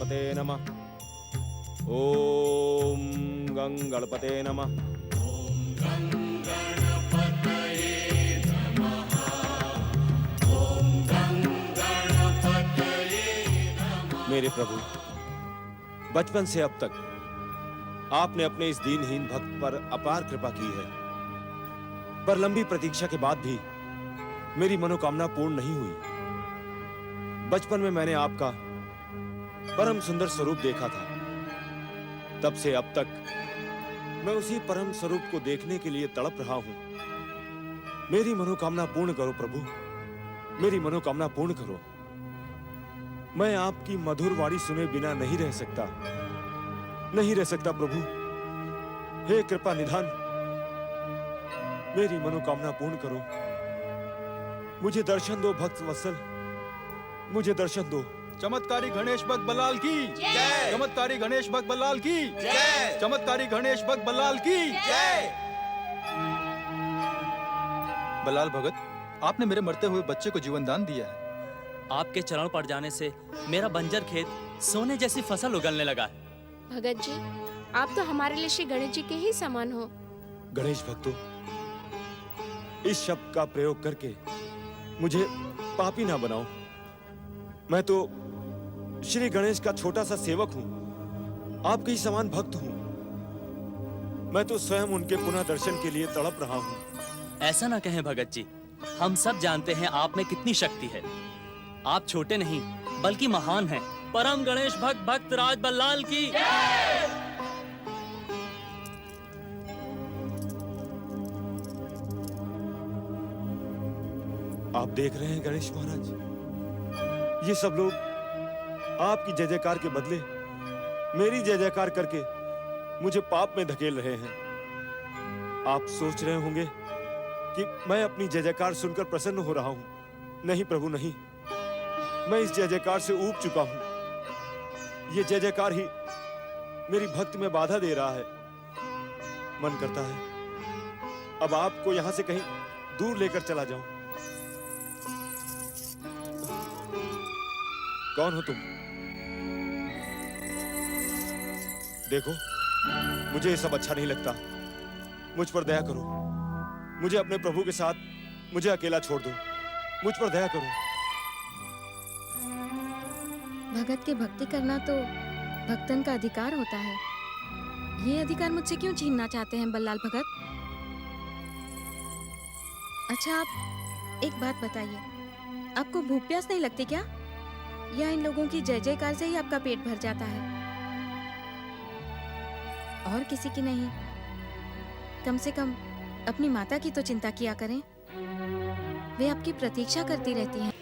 गणपते नमः। ओम गं गणपते नमः। मेरे प्रभु, बचपन से अब तक आपने अपने इस दीनहीन भक्त पर अपार कृपा की है, पर लंबी प्रतीक्षा के बाद भी मेरी मनोकामना पूर्ण नहीं हुई। बचपन में मैंने आपका परम सुंदर स्वरूप देखा था, तब से अब तक मैं उसी परम स्वरूप को देखने के लिए तड़प रहा हूं। मेरी मनोकामना पूर्ण करो प्रभु, मेरी मनोकामना पूर्ण करो। मैं आपकी मधुर वाणी सुने बिना नहीं रह सकता, नहीं रह सकता प्रभु। हे कृपा निधान, मेरी मनोकामना पूर्ण करो। मुझे दर्शन दो भक्त वत्सल, मुझे दर्शन दो। चमत्कारी गणेश भक्त बल्लाल की जय। चमत्कारी गणेश भक्त बल्लाल की जय। चमत्कारी गणेश भक्त बल्लाल की जय। बल्लाल भगत, आपने मेरे मरते हुए बच्चे को जीवन दान दिया है। आपके चरण पड़ जाने से मेरा बंजर खेत सोने जैसी फसल उगलने लगा है। भगत जी, आप तो हमारे लिए श्री गणेश जी के ही समान हो। गणेश भक्तों, इस शब्द का प्रयोग करके मुझे पापी ना बनाओ। मैं तो श्री गणेश का छोटा सा सेवक हूं, आपके ही समान भक्त हूं। मैं तो स्वयं उनके पुनः दर्शन के लिए तड़प रहा हूं। ऐसा ना कहें भगत जी, हम सब जानते हैं आप में कितनी शक्ति है। आप छोटे नहीं बल्कि महान हैं। परम गणेश भक्त भक्त राज बल्लाल की आप देख रहे हैं गणेश महाराज, ये सब लोग आपकी जय जयकार के बदले मेरी जय जयकार करके मुझे पाप में धकेल रहे हैं। आप सोच रहे होंगे कि मैं अपनी जय जयकार सुनकर प्रसन्न हो रहा हूं। नहीं प्रभु नहीं, मैं इस जय जयकार से ऊब चुका हूं। ये जय जयकार ही मेरी भक्ति में बाधा दे रहा है। मन करता है अब आपको यहां से कहीं दूर लेकर चला जाऊं। कौन हो तुम? देखो, मुझे ये सब अच्छा नहीं लगता। मुझ पर दया करो। मुझे अपने प्रभु के साथ मुझे अकेला छोड़ दो। मुझ पर दया करो। भगत के भक्ति करना तो भक्तन का अधिकार होता है। ये अधिकार मुझसे क्यों छीनना चाहते हैं बल्लाल भगत? अच्छा, आप एक बात बताइए, आपको भूख प्यास नहीं लगती क्या? या इन लोगों की जय जयकार से ही आपका पेट भर जाता है और किसी की नहीं? कम से कम अपनी माता की तो चिंता किया करें, वे आपकी प्रतीक्षा करती रहती हैं।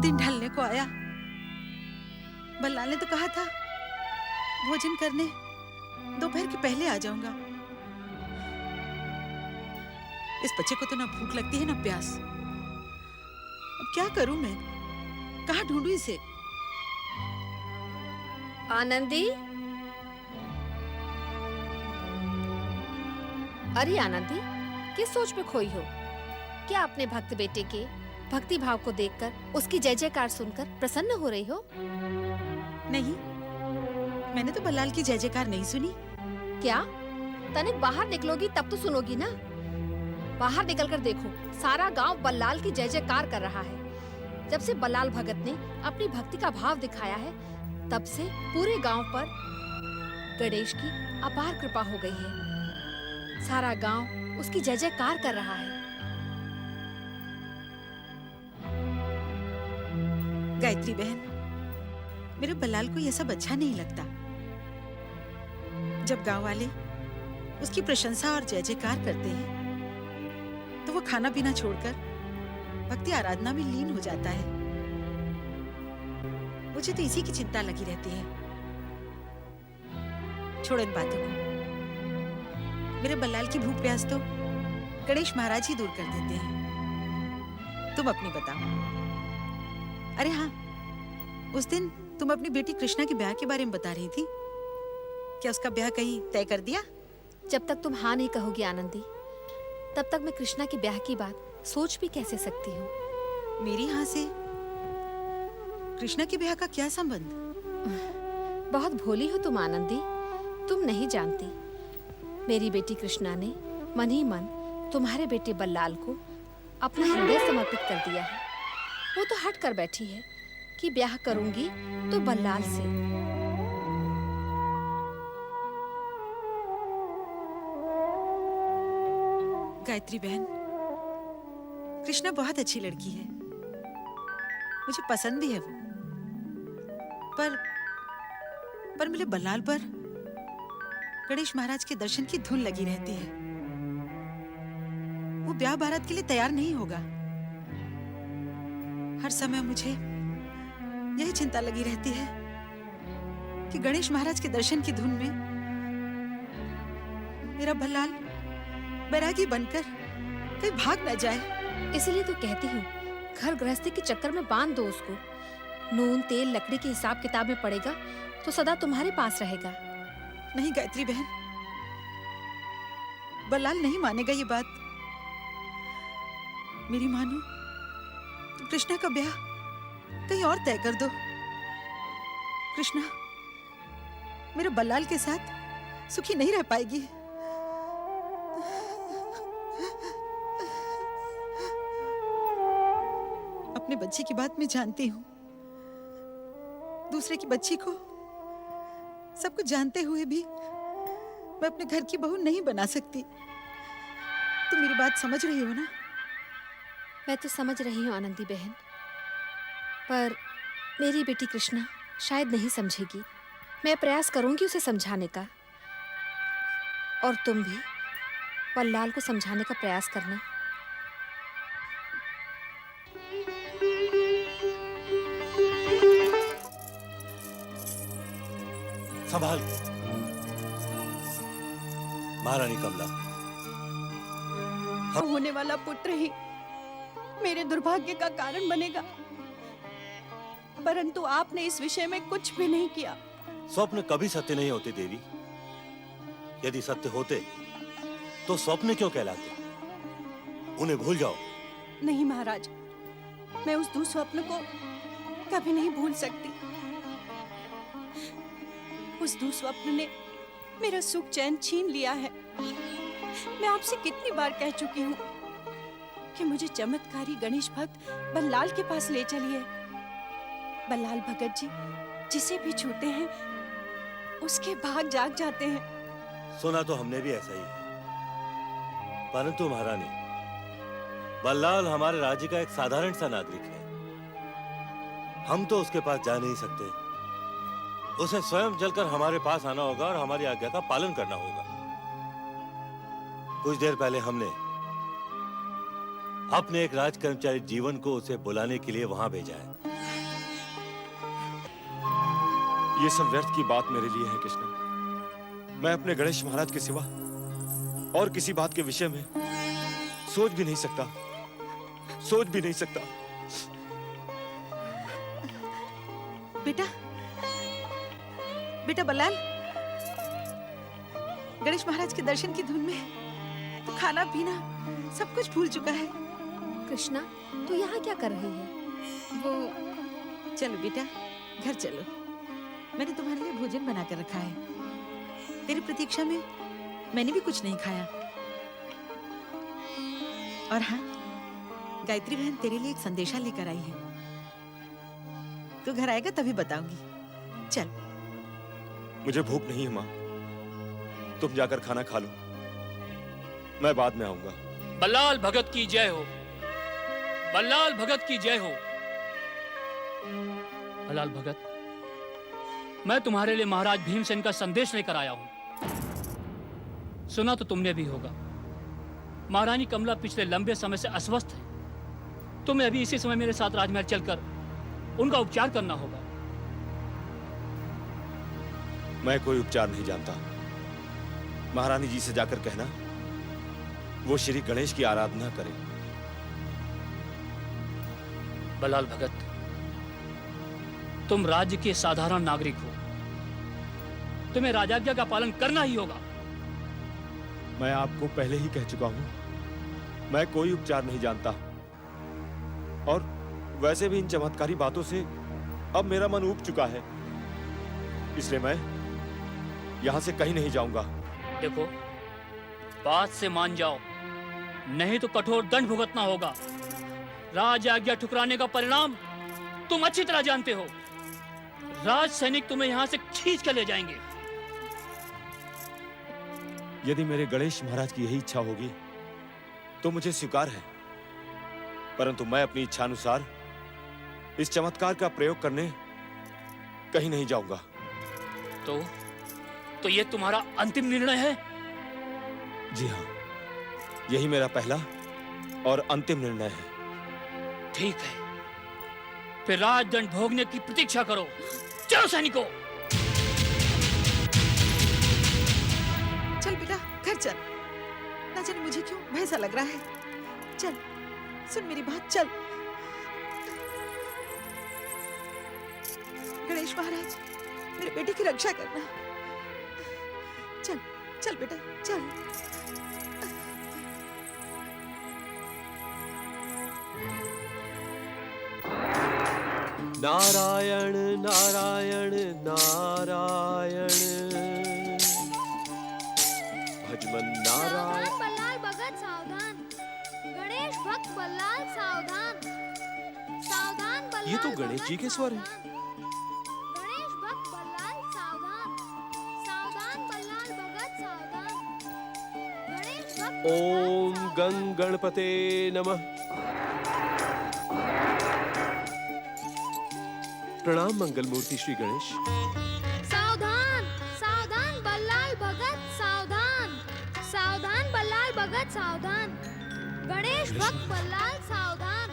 दिन ढलने को आया। बल्लाल ने तो कहा था भोजन करने दोपहर के पहले आ जाऊंगा। इस बच्चे को तो ना भूख लगती है ना प्यास। अब क्या करूं मैं? कहाँ ढूंढूं इसे? आनंदी, अरे आनंदी, किस सोच में खोई हो? क्या अपने भक्त बेटे के भक्ति भाव को देखकर, उसकी जय जयकार सुनकर प्रसन्न हो रही हो? नहीं, मैंने तो बल्लाल की जय जयकार नहीं सुनी। क्या तनिक बाहर निकलोगी तब तो सुनोगी ना। बाहर निकलकर देखो, सारा गांव बल्लाल की जय जयकार कर रहा है। जब से बल्लाल भगत ने अपनी भक्ति का भाव दिखाया है, तब से पूरे गांव पर गणेश की अपार कृपा हो गई है। सारा गांव उसकी जय जयकार कर रहा है। गायत्री बहन, मेरे बल्लाल को यह सब अच्छा नहीं लगता। जब गांव वाले उसकी प्रशंसा और जय जयकार करते हैं, तो वो खाना पीना छोड़कर भक्ति आराधना में लीन हो जाता है। मुझे तो इसी की चिंता लगी रहती है। छोड़ो इन बातों को। मेरे बल्लाल की भूख प्यास तो गणेश महाराज ही दूर कर देते हैं। तुम अपनी बताओ। अरे हाँ, उस दिन तुम अपनी बेटी कृष्णा के ब्याह के बारे में बता रही थी। क्या उसका ब्याह कहीं तय कर दिया? जब तक तुम हाँ नहीं कहोगी आनंदी, तब तक मैं कृष्णा के ब्याह की बात सोच भी कैसे सकती हूँ। मेरी यहाँ से कृष्णा के ब्याह का क्या संबंध? बहुत भोली हो तुम आनंदी, तुम नहीं जानती। मेरी बेटी कृष्णा ने मन ही मन तुम्हारे बेटे बल्लाल को अपना हृदय समर्पित कर दिया है। वो तो हट कर बैठी है कि ब्याह करूंगी तो बल्लाल से। गायत्री बहन, कृष्णा बहुत अच्छी लड़की है, मुझे पसंद भी है वो। पर मेरे बल्लाल पर गणेश महाराज के दर्शन की धुन लगी रहती है। वो ब्याह बारात के लिए तैयार नहीं होगा। हर समय मुझे यही चिंता लगी रहती है कि गणेश महाराज के दर्शन की धुन में मेरा बल्लाल बैरागी बनकर कहीं भाग न जाए। इसलिए तो कहती हूँ, घर गृहस्थी के चक्कर में बांध दो उसको। नून तेल लकड़ी के हिसाब किताब में पड़ेगा तो सदा तुम्हारे पास रहेगा। नहीं गायत्री बहन, बल्लाल नहीं मानेगा ये बात। मेरी मानो तो कृष्णा का ब्याह कहीं और तय कर दो। कृष्णा मेरे बल्लाल के साथ सुखी नहीं रह पाएगी। अपने बच्चे की बात मैं जानती हूँ, दूसरे की बच्ची को सब कुछ जानते हुए भी मैं अपने घर की बहू नहीं बना सकती। तुम मेरी बात समझ रही हो ना? मैं तो समझ रही हूँ आनंदी बहन, पर मेरी बेटी कृष्णा शायद नहीं समझेगी। मैं प्रयास करूंगी उसे समझाने का, और तुम भी बल्लाल को समझाने का प्रयास करना। संभाल महारानी कमला। होने वाला पुत्र ही मेरे दुर्भाग्य का कारण बनेगा, परंतु आपने इस विषय में कुछ भी नहीं किया। स्वप्न कभी सत्य नहीं होते देवी। यदि सत्य होते तो स्वप्न क्यों कहलाते? उन्हें भूल जाओ। नहीं महाराज, मैं उस दुस्वप्न को कभी नहीं भूल सकती। उस दुस्वप्न ने मेरा सुख चैन छीन लिया है। मैं आपसे कितनी बार कह चुकी हूँ कि मुझे चमत्कारी गणेश भक्त बल्लाल के पास ले चलिए। बल्लाल भगत जी जिसे भी छूते हैं उसके भाग जाग जाते हैं। सुना तो हमने भी ऐसा ही है, परंतु महारानी बल्लाल हमारे राज्य का एक साधारण सा नागरिक है। हम तो उसके पास जा नहीं सकते। उसे स्वयं चलकर हमारे पास आना होगा और हमारी आज्ञा का पालन करना होगा। कुछ देर पहले हमने अपने एक राज कर्मचारी जीवन को उसे बुलाने के लिए वहां भेजा है। ये सब व्यर्थ की बात मेरे लिए है कृष्णा। मैं अपने गणेश महाराज के सिवा और किसी बात के विषय में सोच भी नहीं सकता, सोच भी नहीं सकता। बेटा बल्लाल, गणेश महाराज के दर्शन की धुन में तो खाना पीना सब कुछ भूल चुका है। कृष्णा, तू यहाँ क्या कर रही है? वो चलो बेटा, घर चलो। मैंने तुम्हारे लिए भोजन बना कर रखा है। तेरी प्रतीक्षा में मैंने भी कुछ नहीं खाया। और हाँ, गायत्री बहन तेरे लिए एक संदेशा लेकर आई है। तू घर आएगा तभी बताऊंगी। चल। मुझे भूख नहीं है माँ, तुम जाकर खाना खा लो, मैं बाद में आऊंगा। बल्लाल भगत की जय हो। बल्लाल भगत की जय हो। बल्लाल भगत, मैं तुम्हारे लिए महाराज भीमसेन का संदेश लेकर आया हूं। सुना तो तुमने भी होगा, महारानी कमला पिछले लंबे समय से अस्वस्थ है। तुम्हें अभी इसी समय मेरे साथ राजमहल चलकर उनका उपचार करना होगा। मैं कोई उपचार नहीं जानता। महारानी जी से जाकर कहना वो श्री गणेश की आराधना करें। बल्लाल भगत, तुम राज्य के साधारण नागरिक हो, तुम्हें राजाज्ञा का पालन करना ही होगा। मैं आपको पहले ही कह चुका हूं मैं कोई उपचार नहीं जानता, और वैसे भी इन चमत्कारी बातों से अब मेरा मन ऊब चुका है, इसलिए मैं यहां से कहीं नहीं जाऊंगा। देखो, बात से मान जाओ, नहीं तो कठोर दंड भुगतना होगा। राज आज्ञा ठुकराने का परिणाम तुम अच्छी तरह जानते हो। राज सैनिक तुम्हें यहां से खींच कर ले जाएंगे। यदि मेरे गणेश महाराज की यही इच्छा होगी तो मुझे स्वीकार है, परंतु मैं अपनी इच्छा अनुसार इस चमत्कार का प्रयोग करने कहीं नहीं जाऊंगा। तो ये तुम्हारा अंतिम निर्णय है? जी हाँ, यही मेरा पहला और अंतिम निर्णय है। ठीक है, फिर राजदंड भोगने की प्रतीक्षा करो। चलो सैनिकों। चल बेटा, घर चल। ना जाने मुझे क्यों भय सा लग रहा है। चल, सुन मेरी बात, चल। गणेश महाराज, मेरे बेटे की रक्षा करना। चल चल बेटा, चल। नारायण नारायण नारायण, भजमन नारायण। सावधान बल्लाल भगत सावधान, गणेश भक्त बल्लाल सावधान, सावधान बल्लाल। ये तो गणेश जी के स्वर हैं। गणेश भक्त बल्लाल सावधान, सावधान बल्लाल भगत सावधान, गणेश भक्त। ओम गं गणपते नमः। प्रणाम मंगल मूर्ति श्री गणेश। सावधान, सावधान बल्लाल भगत सावधान, सावधान बल्लाल भगत सावधान, गणेश भक्त बल्लाल सावधान,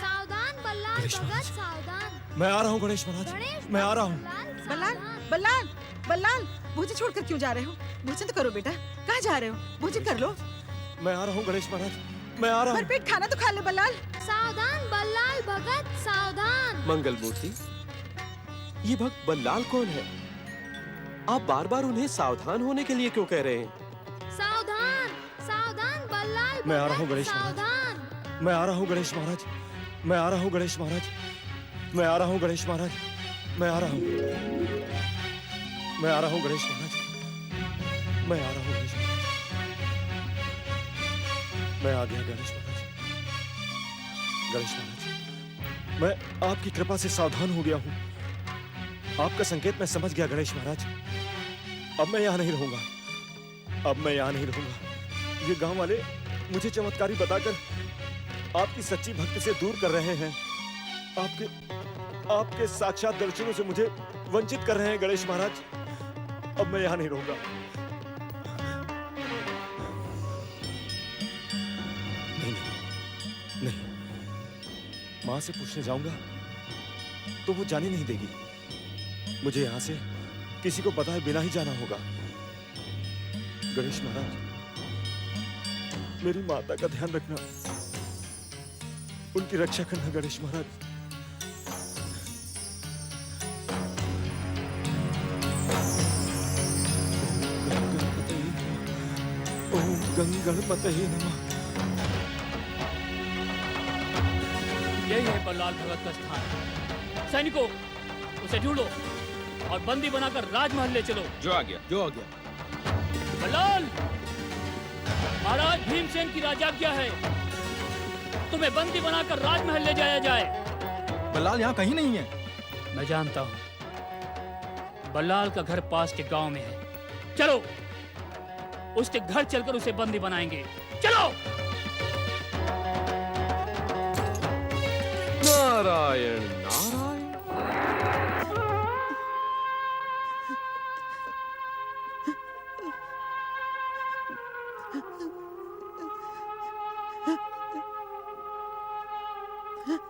सावधान बल्लाल गणेश भगत महाराज। सावधान, मैं आ रहा हूँ गणेश महाराज, गणेश मैं आ रहा हूँ। बल्लाल, बल्लाल, बल्लाल, भोजन छोड़कर क्यों जा रहे हो? भोजन तो करो बेटा। कहाँ जा रहे हो? भोजन कर लो। मैं आ रहा हूँ गणेश महाराज, मैं आ रहा हूँ। भरपेट खाना तो खा ले बल्लाल। सावधान बल्लाल भगत सावधान। मंगल मूर्ति, ये भक्त बल्लाल कौन है? आप बार बार उन्हें सावधान होने के लिए क्यों कह रहे हैं? सावधान, सावधान बल्लाल मैं आ रहा हूँ भगत गणेश महाराज। सावधान। मैं आ रहा हूँ गणेश महाराज, मैं आ रहा हूँ गणेश महाराज, मैं आ रहा हूँ गणेश महाराज, मैं आ रहा हूँ, मैं आ रहा हूँ गणेश महाराज, मैं आ रहा हूँ गणेश महाराज, मैं आ गया गणेश महाराज। गणेश महाराज, मैं आपकी कृपा से सावधान हो गया हूँ। आपका संकेत मैं समझ गया गणेश महाराज। अब मैं यहाँ नहीं रहूंगा, अब मैं यहाँ नहीं रहूंगा। ये गांव वाले मुझे चमत्कारी बताकर आपकी सच्ची भक्ति से दूर कर रहे हैं। आपके साक्षात दर्शनों से मुझे वंचित कर रहे हैं गणेश महाराज। अब मैं यहाँ नहीं रहूंगा। नहीं नहीं नहीं, माँ से पूछने जाऊंगा तो वो जाने नहीं देगी। मुझे यहाँ से किसी को बताए बिना ही जाना होगा। गणेश महाराज, मेरी माता का ध्यान रखना, उनकी रक्षा करना गणेश महाराज। ओम गणपतये नमः। यही है बल्लाल भगत का स्थान। सैनिकों, उसे ढूंढो और बंदी बनाकर राजमहल ले चलो। जो आ गया। बल्लाल, महाराज भीमसेन की राजाज्ञा है, तुम्हें बंदी बनाकर राजमहल ले जाया जाए। बल्लाल यहाँ कहीं नहीं है। मैं जानता हूँ, बल्लाल का घर पास के गांव में है। चलो, उसके घर चलकर उसे बंदी बनाएंगे। चलो। नारायण नारायण।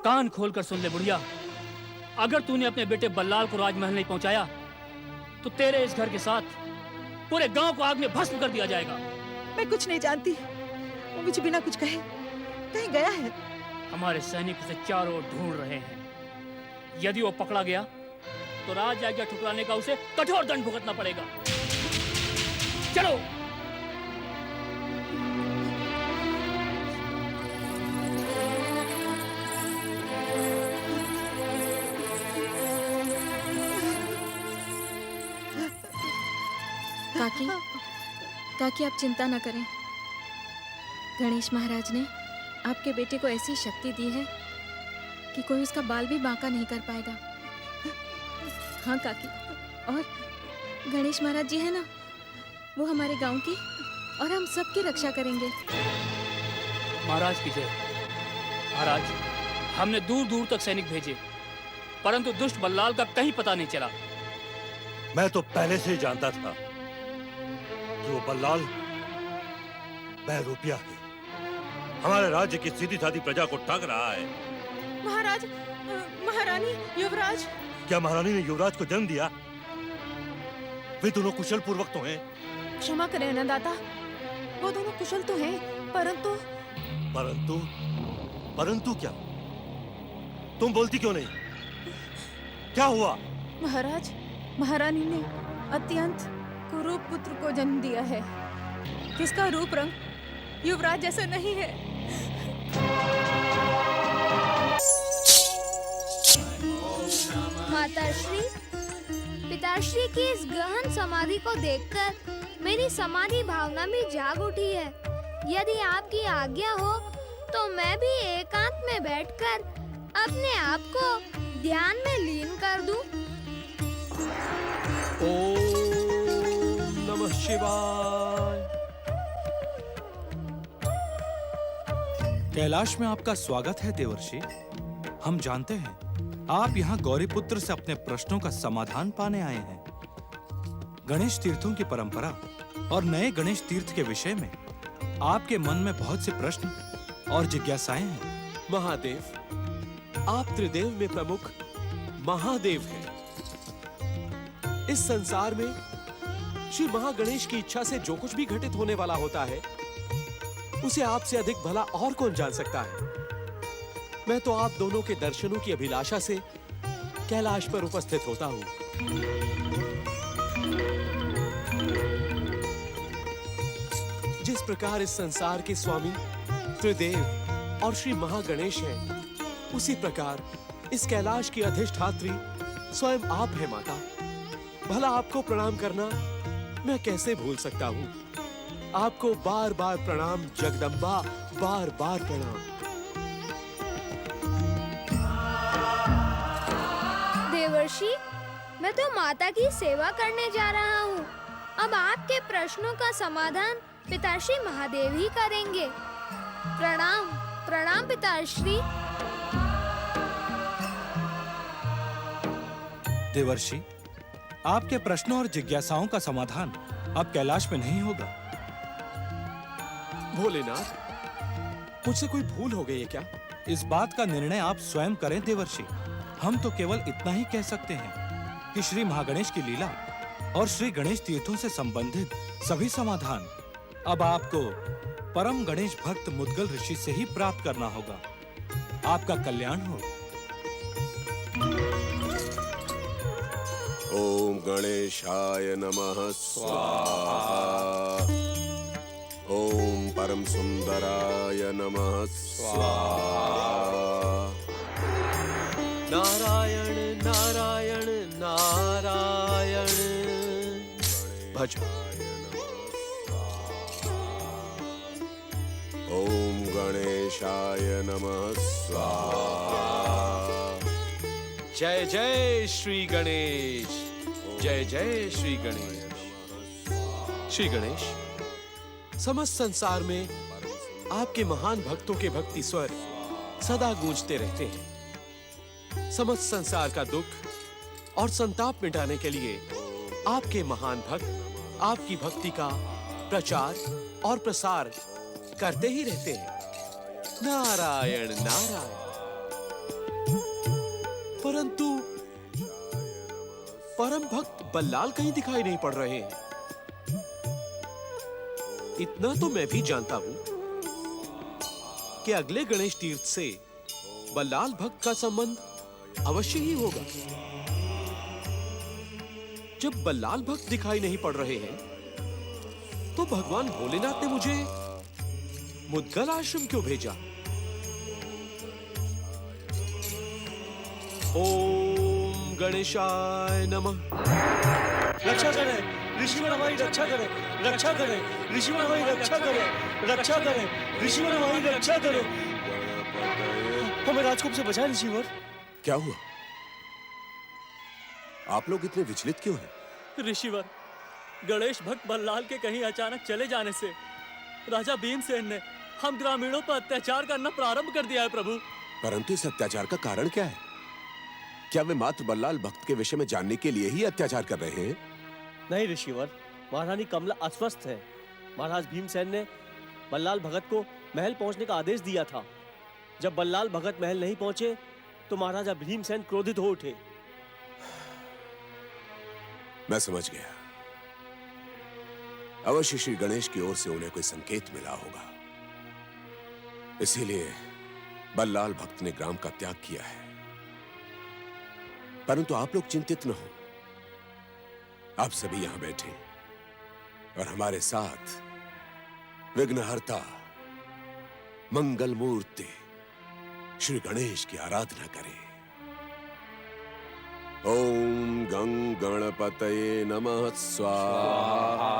कान खोलकर सुन ले बुढ़िया, अगर तूने अपने बेटे बल्लाल को राजमहल नहीं पहुंचाया तो तेरे इस घर के साथ पूरे गांव को आग में भस्म कर दिया जाएगा। मैं कुछ नहीं जानती। वो मुझे बिना कुछ कहे कहीं गया है। हमारे सैनिक उसे चारों ओर ढूंढ रहे हैं। यदि वो पकड़ा गया तो राज आज्ञा ठुकराने का उसे कठोर दंड भुगतना पड़ेगा। चलो। काकी, काकी आप चिंता न करें। गणेश महाराज ने आपके बेटे को ऐसी शक्ति दी है कि कोई उसका बाल भी बांका नहीं कर पाएगा। हाँ काकी, और गणेश महाराज जी है ना, वो हमारे गांव की और हम सबकी रक्षा करेंगे। महाराज की जय। महाराज, हमने दूर दूर तक सैनिक भेजे, परंतु दुष्ट बल्लाल का कहीं पता नहीं चला। मैं तो पहले से ही जानता था कि वो बल्लाल बहरूपिया है, हमारे राज्य की सीधी साधी प्रजा को ठग रहा है। महाराज, महारानी, युवराज। क्या महारानी ने युवराज को जन्म दिया? वे दोनों कुशल पूर्वक तो हैं। क्षमा करें अन्नदाता, वो दोनों कुशल तो हैं, परंतु परंतु परंतु क्या? तुम बोलती क्यों नहीं? क्या हुआ? महाराज, महारानी ने अत्यंत कुरूप पुत्र को जन्म दिया है, जिसका रूप रंग युवराज जैसा नहीं है। माताश्री, पिताश्री की इस गहन समाधि को देखकर मेरी समाधि भावना भी जाग उठी है। यदि आपकी आज्ञा हो तो मैं भी एकांत में बैठकर अपने आप को ध्यान में लीन कर दूं। ओम नमः शिवाय। कैलाश में आपका स्वागत है देवर्षि। हम जानते हैं आप यहाँ गौरीपुत्र से अपने प्रश्नों का समाधान पाने आए हैं। गणेश तीर्थों की परंपरा और नए गणेश तीर्थ के विषय में आपके मन में बहुत से प्रश्न और जिज्ञासाएं हैं। महादेव, आप त्रिदेव में प्रमुख महादेव हैं। इस संसार में श्री महागणेश की इच्छा से जो कुछ भी घटित होने वाला होता है, उसे आपसे अधिक भला और कौन जान सकता है। मैं तो आप दोनों के दर्शनों की अभिलाषा से कैलाश पर उपस्थित होता हूं। जिस प्रकार इस संसार के स्वामी त्रिदेव और श्री महागणेश हैं, उसी प्रकार इस कैलाश की अधिष्ठात्री स्वयं आप हैं माता। भला आपको प्रणाम करना मैं कैसे भूल सकता हूँ। आपको बार बार प्रणाम जगदम्बा, बार बार प्रणाम। देवर्षि, मैं तो माता की सेवा करने जा रहा हूँ। अब आपके प्रश्नों का समाधान पिताश्री महादेव ही करेंगे। प्रणाम, प्रणाम पिताश्री। देवर्षि, आपके प्रश्नों और जिज्ञासाओं का समाधान अब कैलाश में नहीं होगा। भोलेनाथ, मुझसे कोई भूल हो गई है क्या? इस बात का निर्णय आप स्वयं करें देवर्षि। हम तो केवल इतना ही कह सकते हैं कि श्री महागणेश की लीला और श्री गणेश तीर्थों से संबंधित सभी समाधान अब आपको परम गणेश भक्त मुद्गल ऋषि से ही प्राप्त करना होगा। आपका कल्याण हो। ओम गणेशाय नमः स्वाहा। ओम परम सुंदराय नमः स्वाहा। नारायण नारायण नारायण भज। ओम गणेशाय नमः स्वाहा। जय जय श्री गणेश, जय जय श्री गणेश। श्री गणेश, समस्त संसार में आपके महान भक्तों के भक्ति स्वर सदा गूंजते रहते हैं। समस्त संसार का दुख और संताप मिटाने के लिए आपके महान भक्त आपकी भक्ति का प्रचार और प्रसार करते ही रहते हैं। नारायण नारायण। परंतु परम भक्त बल्लाल कहीं दिखाई नहीं पड़ रहे हैं। इतना तो मैं भी जानता हूं कि अगले गणेश तीर्थ से बल्लाल भक्त का संबंध अवश्य ही होगा। जब बल्लाल भक्त दिखाई नहीं पड़ रहे हैं, तो भगवान भोलेनाथ ने मुझे मुद्गल आश्रम क्यों भेजा? ओम गणेशाय नमः। रक्षा करें। ऋषिवर हमारी रक्षा करें, रक्षा करें, ऋषिवर हमारी रक्षा करें, रक्षा करें, ऋषिवर हमारी रक्षा करें। हमें राजकुंभ से बचाएं ऋषिवर। क्या हुआ? आप लोग इतने विचलित क्यों हैं? ऋषिवर, गणेश भक्त बल्लाल के कहीं अचानक चले जाने से राजा भीमसेन ने हम ग्रामीणों पर अत्याचार करना प्रारंभ कर दिया है प्रभु। परंतु इस अत्याचार का कारण क्या है? क्या वे मात्र बल्लाल भक्त के विषय में जानने के लिए ही अत्याचार कर रहे हैं? नहीं ऋषिवर, महारानी कमला अस्वस्थ है। महाराज भीमसेन ने बल्लाल भगत को महल पहुंचने का आदेश दिया था। जब बल्लाल भगत महल नहीं पहुंचे तो महाराजा भीमसेन क्रोधित हो उठे। मैं समझ गया। अवश्य श्री गणेश की ओर से उन्हें कोई संकेत मिला होगा, इसीलिए बल्लाल भक्त ने ग्राम का त्याग किया है। परंतु आप लोग चिंतित न हो। आप सभी यहां बैठे और हमारे साथ विघ्नहर्ता, मंगल मूर्ति श्री गणेश की आराधना करें। ओम गं गणपतये नमः स्वाहा।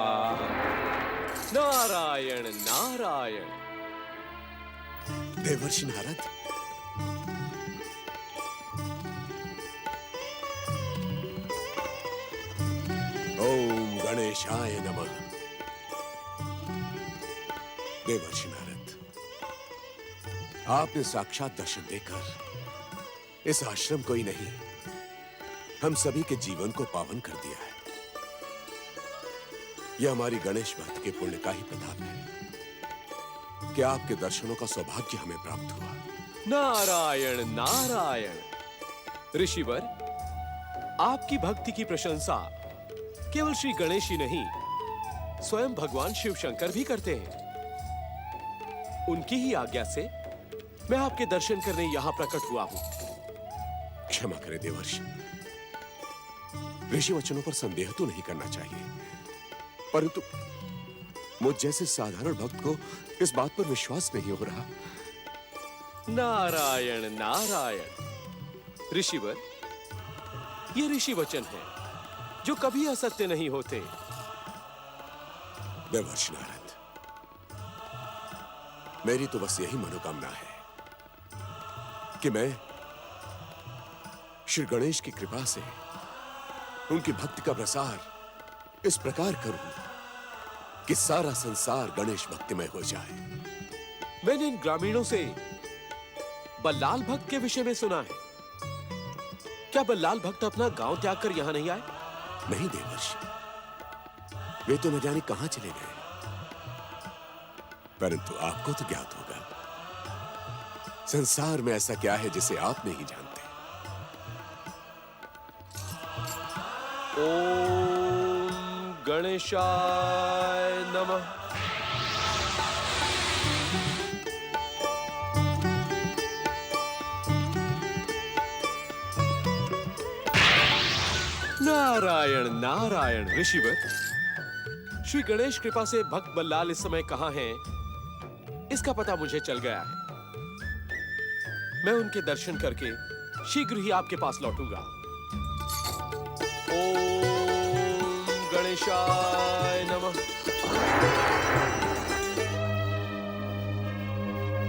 नारायण नारायण। देवर्षि नारद, ओम गणेशाय नमः। देवर्षि नारद, आपने साक्षात दर्शन देकर इस आश्रम को ही नहीं, हम सभी के जीवन को पावन कर दिया है। यह हमारी गणेश भक्त के पुण्य का ही प्रताप है कि आपके दर्शनों का सौभाग्य हमें प्राप्त हुआ। नारायण नारायण। ऋषिवर, आपकी भक्ति की प्रशंसा केवल श्री गणेश ही नहीं, स्वयं भगवान शिव शंकर भी करते हैं। उनकी ही आज्ञा से मैं आपके दर्शन करने यहां प्रकट हुआ हूं। क्षमा करें देवर्षि, ऋषि वचनों पर संदेह तो नहीं करना चाहिए, परंतु मुझ जैसे साधारण भक्त को इस बात पर विश्वास नहीं हो रहा। नारायण नारायण। ऋषिवर, ये ऋषि वचन है जो कभी असत्य नहीं होते। देवर्षि नारद, मेरी तो बस यही मनोकामना है कि मैं श्री गणेश की कृपा से उनकी भक्ति का प्रसार इस प्रकार करूं कि सारा संसार गणेश भक्तिमय हो जाए। मैंने इन ग्रामीणों से बल्लाल भक्त के विषय में सुना है। क्या बल्लाल भक्त अपना गांव त्याग कर यहां नहीं आए? नहीं देवर्षि, वे तो न जाने कहां चले गए, परंतु आपको तो ज्ञात होगा। संसार में ऐसा क्या है जिसे आप नहीं जानते। ओम गणेशाय नमः। नारायण नारायण। ऋषिवर, श्री गणेश कृपा से भक्त बल्लाल इस समय कहां हैं, इसका पता मुझे चल गया है। मैं उनके दर्शन करके शीघ्र ही आपके पास लौटूंगा। ओम गणेशाय नमः।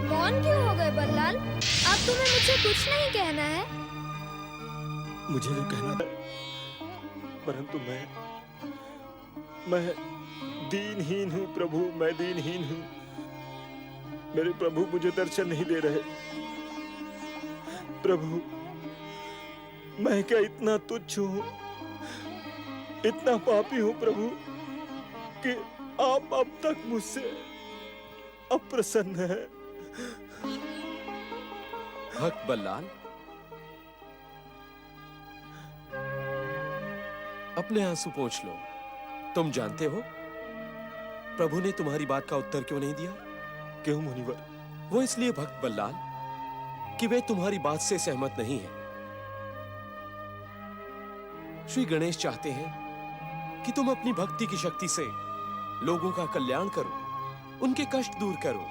मौन क्यों हो गए बल्लाल? अब तुम्हें मुझसे कुछ नहीं कहना है? मुझे जो कहना है, परंतु मैं दीनहीन हूँ प्रभु, मैं दीनहीन हूँ। मेरे प्रभु मुझे दर्शन नहीं दे रहे। प्रभु, मैं क्या इतना तुच्छ हूँ, इतना पापी हूँ प्रभु कि आप अब तक मुझसे अप्रसन्न हैं। भक्त बल्लाल, अपने आंसू पोंछ लो। तुम जानते हो प्रभु ने तुम्हारी बात का उत्तर क्यों नहीं दिया? क्यों मुनिवर? वो इसलिए भक्त बल्लाल कि वे तुम्हारी बात से सहमत नहीं हैं। श्री गणेश चाहते हैं कि तुम अपनी भक्ति की शक्ति से लोगों का कल्याण करो, उनके कष्ट दूर करो।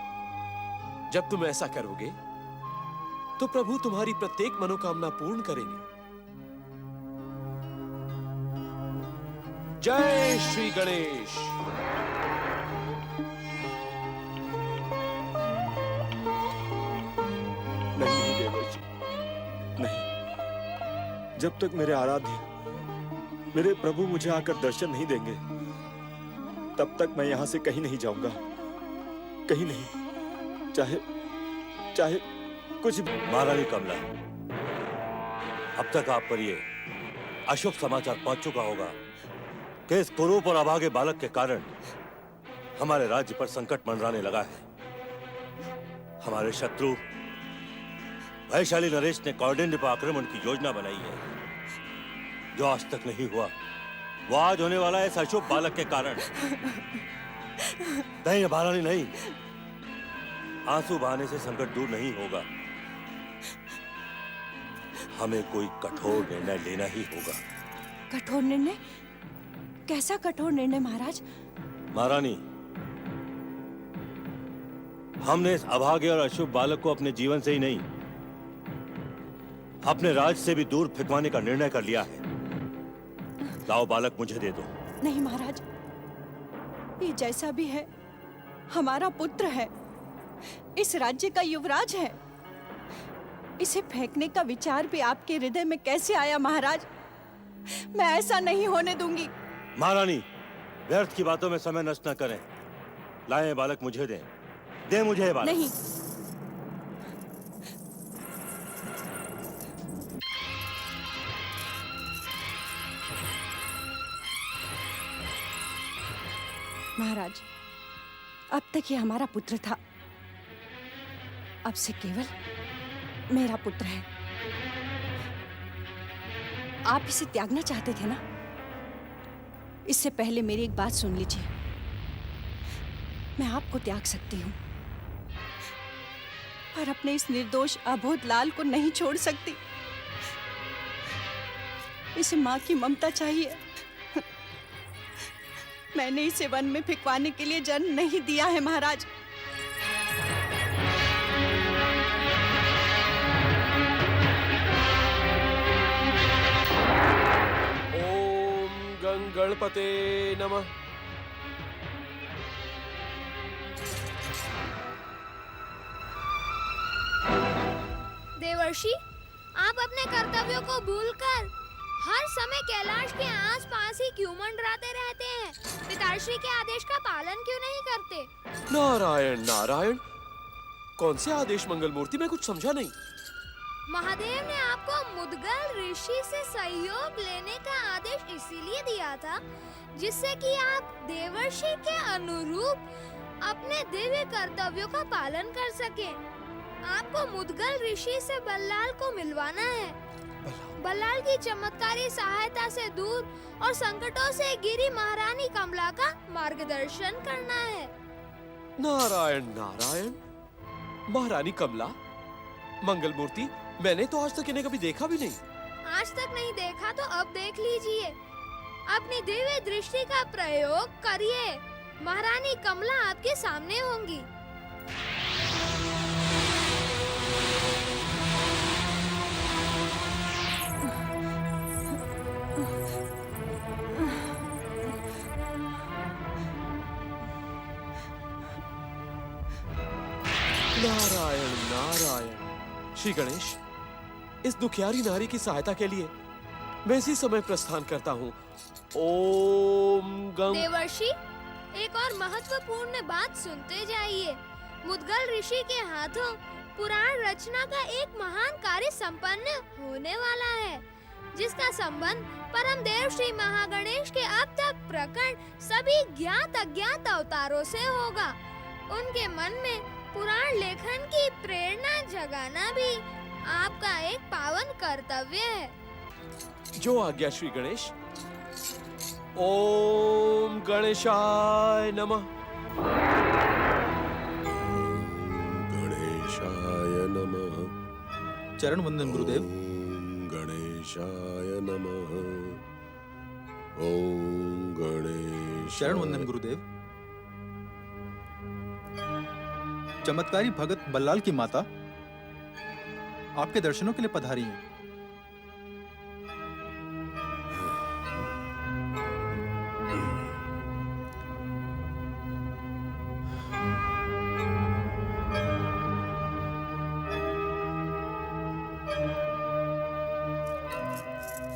जब तुम ऐसा करोगे तो प्रभु तुम्हारी प्रत्येक मनोकामना पूर्ण करेंगे। जय श्री गणेश। नहीं देवर्षि, नहीं। जब तक मेरे आराध्य, मेरे प्रभु मुझे आकर दर्शन नहीं देंगे, तब तक मैं यहां से कहीं नहीं जाऊंगा, कहीं नहीं, चाहे चाहे कुछ भी। महारानी कमला, अब तक आप पर ये अशुभ समाचार पहुंच चुका होगा कि इस कुरूप और अभागे बालक के कारण हमारे राज्य पर संकट मंडराने लगा है। हमारे शत्रु वैशाली नरेश ने कौंडिन्य पर आक्रमण की योजना बनाई है, जो आज तक नहीं हुआ, वो आज होने वाला है इस अशुभ बालक के कारण। नहीं महारानी नहीं, आंसू बहाने से संकट दूर नहीं होगा। हमें कोई कठोर निर्णय लेना ही होगा। कठोर निर्णय? कैसा कठोर निर्णय महाराज? महारानी, हमने इस अभागे और अशुभ बालक को अपने जीवन से ही नहीं, अपने राज से भी दूर फेंकवाने का निर्णय कर लिया है। लाओ बालक मुझे दे दो। नहीं महाराज, ये जैसा भी है हमारा पुत्र है, इस राज्य का युवराज है। इसे फेंकने का विचार भी आपके हृदय में कैसे आया महाराज? मैं ऐसा नहीं होने दूंगी। महारानी, व्यर्थ की बातों में समय नष्ट न करें। लाएं बालक मुझे दें। दे मुझे बालक। नहीं। महाराज, अब तक ये हमारा पुत्र था, अब से केवल मेरा पुत्र है। आप इसे त्यागना चाहते थे ना? इससे पहले मेरी एक बात सुन लीजिए। मैं आपको त्याग सकती हूँ, पर अपने इस निर्दोष अबोध लाल को नहीं छोड़ सकती। इसे माँ की ममता चाहिए। मैंने इसे वन में फेंकवाने के लिए जन्म नहीं दिया है महाराज। ओम गंगणपते नमः। देवर्षि, आप अपने कर्तव्यों को भूलकर हर समय कैलाश के आसपास ही क्यों मंडराते रहते हैं? पिताश्री के आदेश का पालन क्यों नहीं करते? नारायण नारायण, कौन से आदेश मंगल मूर्ति? मैं कुछ समझा नहीं। महादेव ने आपको मुद्गल ऋषि से सहयोग लेने का आदेश इसीलिए दिया था, जिससे कि आप देवर्षि के अनुरूप अपने दिव्य कर्तव्यों का पालन कर सके। आपको मुद्गल ऋषि से बल्लाल को मिलवाना है। बल्लाल की चमत्कारी सहायता से दूर और संकटों से घिरी महारानी कमला का मार्गदर्शन करना है। नारायण नारायण, महारानी कमला, मंगल मूर्ति, मैंने तो आज तक इन्हें कभी देखा भी नहीं। आज तक नहीं देखा तो अब देख लीजिए। अपनी दिव्य दृष्टि का प्रयोग करिए। महारानी कमला आपके सामने होंगी। नारायण नारायण। श्री गणेश, इस दुखियारी नारी की सहायता के लिए मैं इसी समय प्रस्थान करता हूँ। ओम गंग। देवर्षि, एक और महत्वपूर्ण बात सुनते जाइए। मुद्गल ऋषि के हाथों पुराण रचना का एक महान कार्य संपन्न होने वाला है, जिसका संबंध परम देव श्री महागणेश के अब तक प्रकट सभी ज्ञात अज्ञात अवतारों से होगा। उनके मन में पुराण लेखन की प्रेरणा जगाना भी आपका एक पावन कर्तव्य है। जो आज्ञा श्री गणेश। ओम गणेशाय नमः। गणेशाय नमः। चरण वंदन गुरुदेव। ओम गणेशाय नमः। ओम गणेश। चरण वंदन गुरुदेव। चमत्कारी भगत बल्लाल की माता आपके दर्शनों के लिए पधारी हैं।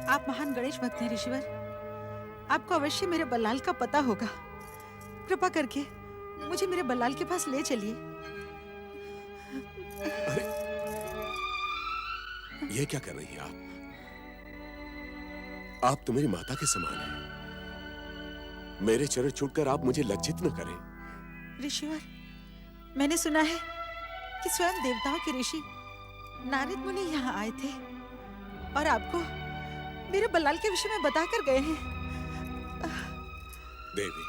आप महान गणेश भक्त हैं ऋषिवर। आपको अवश्य मेरे बल्लाल का पता होगा। कृपा करके मुझे मेरे बल्लाल के पास ले चलिए। ये क्या कर रही हैं आप? आप तो मेरी माता के समान हैं। मेरे चरण छूटकर आप मुझे लज्जित न करें। ऋषिवर, मैंने सुना है कि स्वयं देवताओं के ऋषि नारद मुनि यहाँ आए थे और आपको मेरे बल्लाल के विषय में बताकर गए हैं। देवी,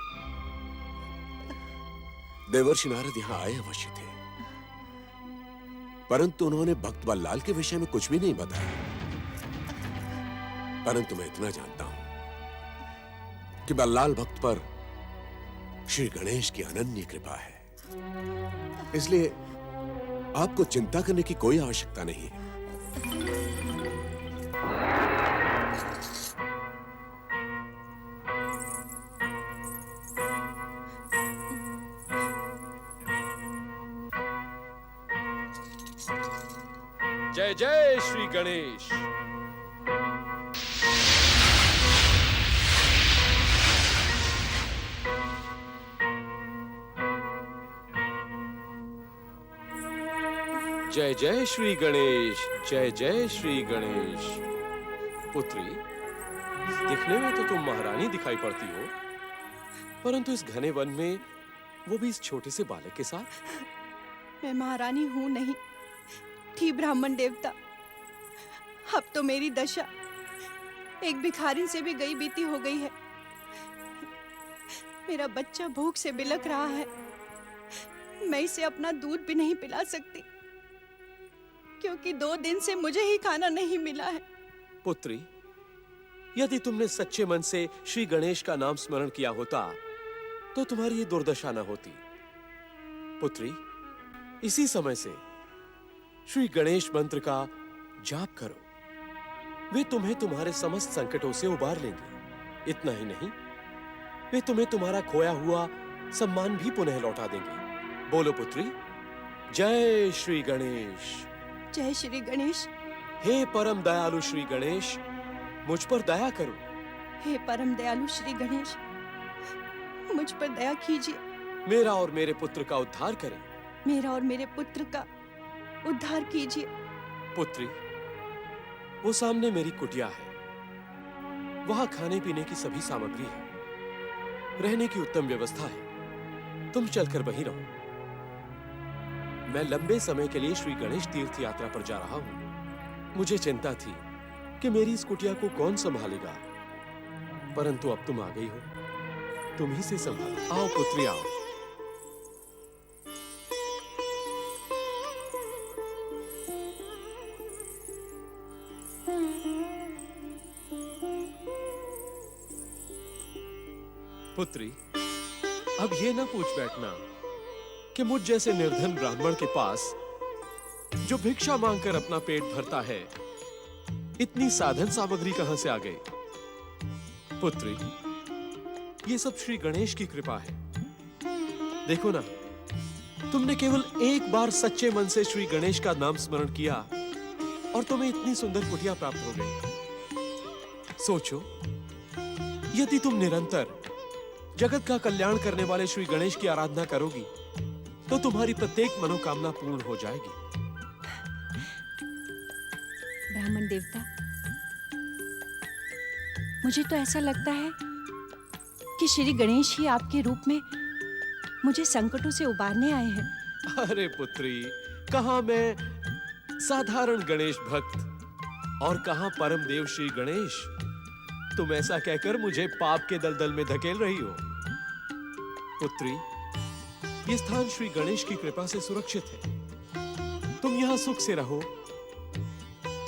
देवर्षि नारद यहाँ आए अवश्य थे, परंतु उन्होंने भक्त बल्लाल के विषय में कुछ भी नहीं बताया। परंतु मैं इतना जानता हूं कि बल्लाल भक्त पर श्री गणेश की अनन्य कृपा है, इसलिए आपको चिंता करने की कोई आवश्यकता नहीं है। जय जय श्री गणेश। जय जय श्री गणेश, जय जय श्री गणेश। पुत्री, दिखने में तो तुम महारानी दिखाई पड़ती हो, परंतु इस घने वन में, वो भी इस छोटे से बालक के साथ। मैं महारानी हूं नहीं, थी ब्राह्मण देवता। अब तो मेरी दशा एक भिखारिन से भी गई बीती हो गई है। मेरा बच्चा भूख से बिलख रहा है। मैं इसे अपना दूध भी नहीं पिला सकती, क्योंकि 2 दिन से मुझे ही खाना नहीं मिला है। पुत्री, यदि तुमने सच्चे मन से श्री गणेश का नाम स्मरण किया होता तो तुम्हारी ये दुर्दशा न होती। पुत्री, इसी समय से श्री गणेश मंत्र का जाप करो। वे तुम्हें तुम्हारे समस्त संकटों से उबार लेंगे। इतना ही नहीं, वे तुम्हें तुम्हारा खोया हुआ सम्मान भी पुनः लौटा देंगे। बोलो पुत्री, जय श्री गणेश। जय श्री गणेश। हे परम दयालु श्री गणेश, मुझ पर दया करो। हे परम दयालु श्री गणेश, मुझ पर दया कीजिए। मेरा और मेरे पुत्र का उद्धार करें। मेरा और मेरे पुत्र का उद्धार कीजिए। पुत्री, वो सामने मेरी कुटिया है। वहां खाने पीने की सभी सामग्री है, रहने की उत्तम व्यवस्था है। तुम चलकर वहीं रहो। मैं लंबे समय के लिए श्री गणेश तीर्थ यात्रा पर जा रहा हूं। मुझे चिंता थी कि मेरी इस कुटिया को कौन संभालेगा, परंतु अब तुम आ गई हो, तुम ही से संभालो। आओ पुत्री, आओ। पुत्री, अब ये ना पूछ बैठना कि मुझ जैसे निर्धन ब्राह्मण के पास, जो भिक्षा मांगकर अपना पेट भरता है, इतनी साधन सामग्री कहां से आ गई। पुत्री, ये सब श्री गणेश की कृपा है। देखो ना, तुमने केवल एक बार सच्चे मन से श्री गणेश का नाम स्मरण किया और तुम्हें इतनी सुंदर कुटिया प्राप्त हो गई। सोचो, यदि तुम निरंतर जगत का कल्याण करने वाले श्री गणेश की आराधना करोगी तो तुम्हारी प्रत्येक मनोकामना पूर्ण हो जाएगी। ब्राह्मण देवता, मुझे तो ऐसा लगता है कि श्री गणेश ही आपके रूप में मुझे संकटों से उबारने आए हैं। अरे पुत्री, कहां मैं साधारण गणेश भक्त और कहां परम देव श्री गणेश। तुम ऐसा कहकर मुझे पाप के दलदल में धकेल रही हो। पुत्री, ये स्थान श्री गणेश की कृपा से सुरक्षित है। तुम यहां सुख से रहो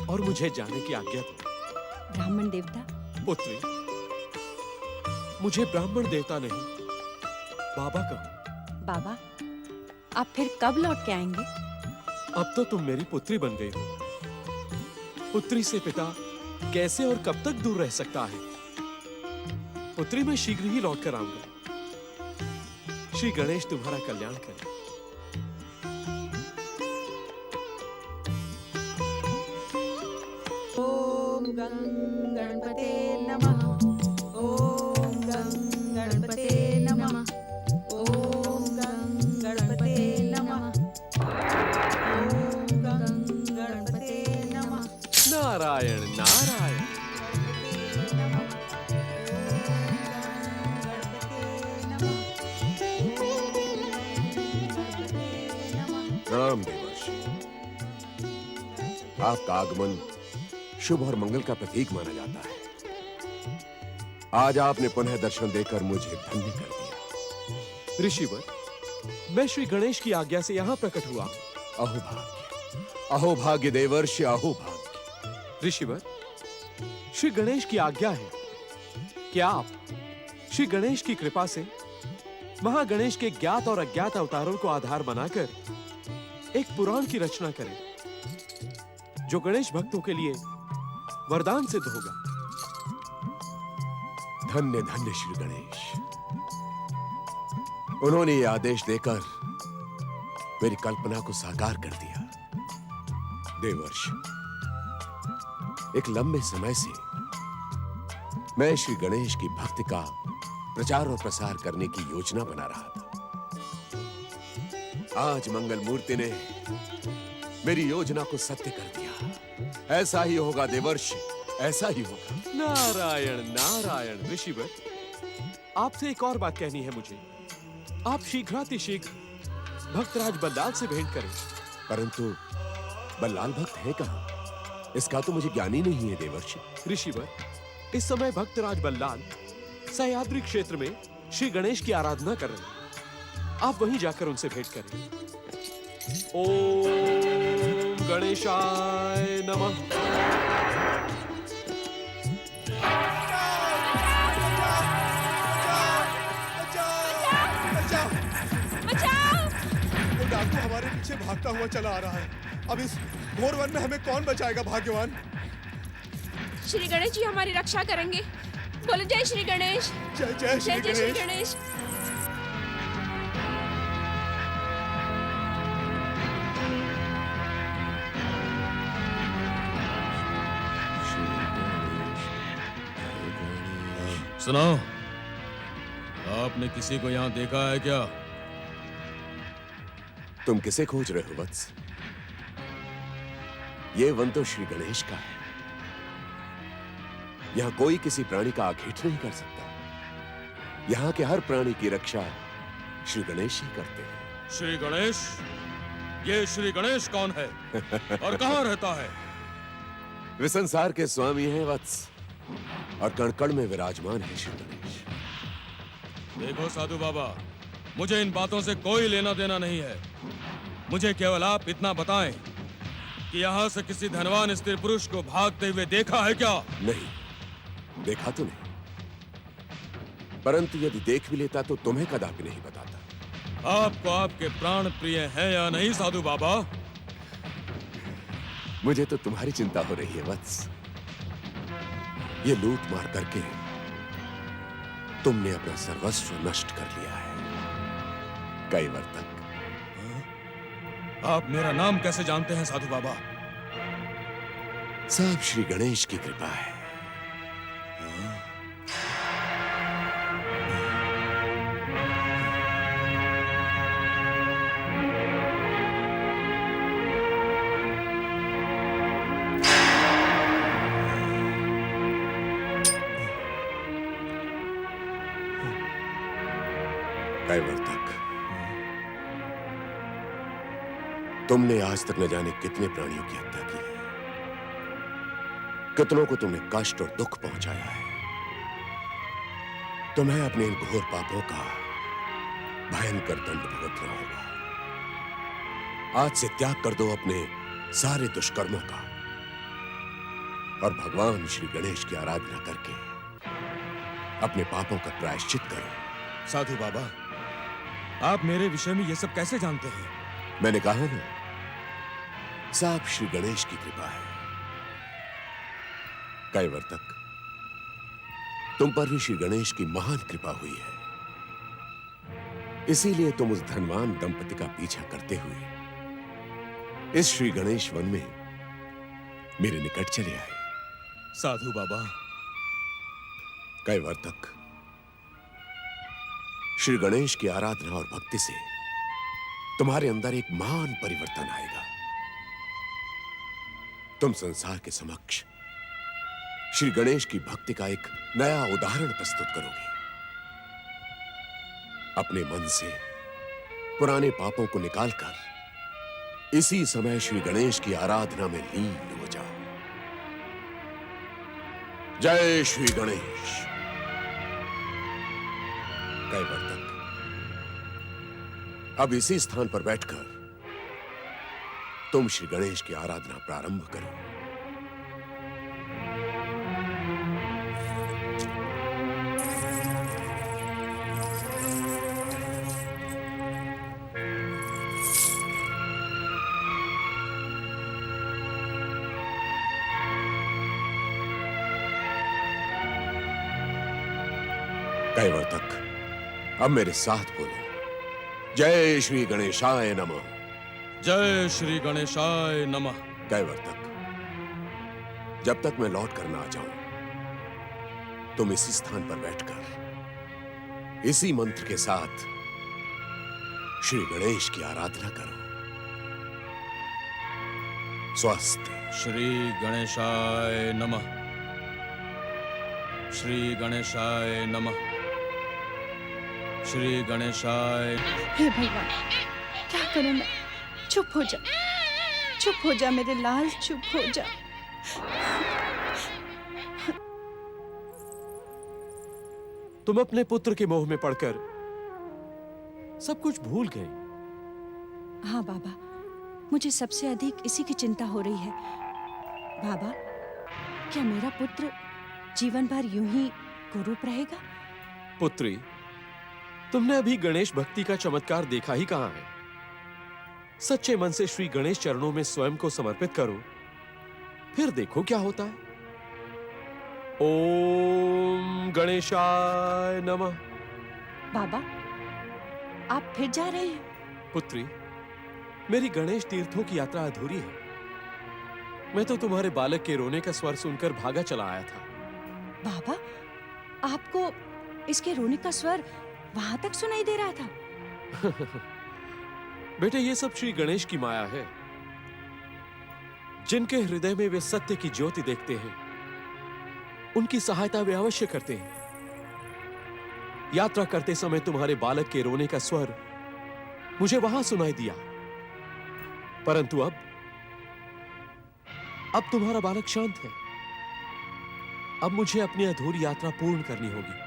और मुझे जाने की आज्ञा दो। ब्राह्मण देवता। पुत्री, मुझे ब्राह्मण देवता नहीं, बाबा कहो। बाबा, आप फिर कब लौट के आएंगे? अब तो तुम मेरी पुत्री बन गई हो। पुत्री से पिता कैसे और कब तक दूर रह सकता है। पुत्री, मैं शीघ्र ही लौट कर आऊंगा। श्री गणेश तुम्हारा कल्याण करे। ओम गं गणपति आपका आगमन शुभ और मंगल का प्रतीक माना जाता है। आज आपने पुनः दर्शन देकर मुझे धन्य कर दिया। ऋषिवर, मैं श्री गणेश की आज्ञा से यहाँ प्रकट हुआ। अहो भाग्य देवर्षि, अहो भाग्य। ऋषिवर, श्री गणेश की आज्ञा है कि आप श्री गणेश की कृपा से महागणेश के ज्ञात और अज्ञात अवतारों को आधार बनाकर एक पुराण की रचना करें, जो गणेश भक्तों के लिए वरदान सिद्ध होगा। धन्य धन्य श्री गणेश। उन्होंने ये आदेश देकर मेरी कल्पना को साकार कर दिया। देवर्ष, एक लंबे समय से मैं श्री गणेश की भक्ति का प्रचार और प्रसार करने की योजना बना रहा था। आज मंगल मूर्ति ने मेरी योजना को सत्य कर दिया। ऐसा ही होगा देवर्ष, ऐसा ही होगा। नारायण नारायण। ऋषिवर, आपसे एक और बात कहनी है मुझे। आप शीघ्रातिशीघ्र भक्तराज बल्लाल से भेंट करें। परंतु बल्लाल भक्त है कहाँ? इसका तो मुझे ज्ञान ही नहीं है देवर्षि। ऋषिवर, इस समय भक्तराज बल्लाल सह्याद्री क्षेत्र में श्री गणेश की आराधना कर रहे हैं। आप वहीं जाकर उनसे भेंट करें। ओम गणेशाय नमः। डाकू हमारे पीछे भागता हुआ चला आ रहा है। अब इस घोर वन में हमें कौन बचाएगा भाग्यवान? श्री गणेश जी हमारी रक्षा करेंगे। बोलो जय श्री गणेश। जय जय श्री जय श्री गणेश। गणेश। सुनाओ, आपने किसी को यहाँ देखा है क्या? तुम किसे खोज रहे हो वत्स? ये वन तो श्री गणेश का है। यहाँ कोई किसी प्राणी का आखेट नहीं कर सकता। यहाँ के हर प्राणी की रक्षा श्री गणेश ही करते हैं। श्री गणेश? ये श्री गणेश कौन है और कहाँ रहता है? वे संसार के स्वामी हैं वत्स, और कण कण में विराजमान है श्री गणेश। देखो साधु बाबा, मुझे इन बातों से कोई लेना देना नहीं है। मुझे केवल आप इतना बताएं कि यहाँ से किसी धनवान स्त्री पुरुष को भागते हुए देखा है क्या? नहीं, देखा तो नहीं, परंतु यदि देख भी लेता तो तुम्हें कदापि नहीं बताता। आपको आपके प्राण प्रिय हैं या नहीं साधु बाबा? मुझे तो तुम्हारी चिंता हो रही है वत्स। ये लूट मार करके तुमने अपना सर्वस्व नष्ट कर लिया है। कई बार तक। आप मेरा नाम कैसे जानते हैं साधु बाबा? सब श्री गणेश की कृपा है। कई बार तक तुमने आज तक न जाने कितने प्राणियों की हत्या की है। कितनों को तुमने कष्ट और दुख पहुंचाया है। तुम्हें अपने इन घोर पापों का भयंकर दंड भुगतना होगा। आज से त्याग कर दो अपने सारे दुष्कर्मों का और भगवान श्री गणेश की आराधना करके अपने पापों का प्रायश्चित करो। साधु बाबा, आप मेरे विषय में ये सब कैसे जानते हैं? मैंने कहा ना, सब श्री गणेश की कृपा है। कई बार तक तुम पर भी श्री गणेश की महान कृपा हुई है। इसीलिए तुम उस धनवान दंपति का पीछा करते हुए इस श्री गणेश वन में मेरे निकट चले आए। साधु बाबा, कई बार तक श्री गणेश की आराधना और भक्ति से तुम्हारे अंदर एक महान परिवर्तन आएगा। तुम संसार के समक्ष श्री गणेश की भक्ति का एक नया उदाहरण प्रस्तुत करोगे। अपने मन से पुराने पापों को निकालकर इसी समय श्री गणेश की आराधना में लीन हो जाओ। जय श्री गणेश। कैवर्तक, अब इसी स्थान पर बैठकर तुम श्री गणेश की आराधना प्रारंभ करो। कैवर्तक, अब मेरे साथ बोलो। जय श्री गणेशाय नमः। जय श्री गणेशाय नमः। कैवर्तक, जब तक मैं लौट कर ना आ जाऊं, तुम इसी स्थान पर बैठकर इसी मंत्र के साथ श्री गणेश की आराधना करो। स्वस्ति। श्री गणेशाय नमः। श्री गणेशाय नमः। श्री गणेशाय। हे भगवान, क्या करूं मैं? चुप हो जा, चुप हो जा मेरे लाल, चुप हो जा। तुम अपने पुत्र के मोह में पड़कर सब कुछ भूल गए। हाँ बाबा, मुझे सबसे अधिक इसी की चिंता हो रही है। बाबा, क्या मेरा पुत्र जीवन भर यूं ही कुरूप रहेगा? पुत्री, तुमने अभी गणेश भक्ति का चमत्कार देखा ही कहां है। सच्चे मन से श्री गणेश चरणों में स्वयं को समर्पित करो, फिर देखो क्या होता है। ओम गणेशाय नमः। बाबा, आप फिर जा रहे हैं? पुत्री, मेरी गणेश तीर्थों की यात्रा अधूरी है। मैं तो तुम्हारे बालक के रोने का स्वर सुनकर भागा चला आया था। बाबा, आपको इसके रोने का स्वर वहां तक सुनाई दे रहा था? बेटे, ये सब श्री गणेश की माया है। जिनके हृदय में वे सत्य की ज्योति देखते हैं, उनकी सहायता वे अवश्य करते हैं। यात्रा करते समय तुम्हारे बालक के रोने का स्वर मुझे वहां सुनाई दिया, परंतु अब तुम्हारा बालक शांत है। अब मुझे अपनी अधूरी यात्रा पूर्ण करनी होगी।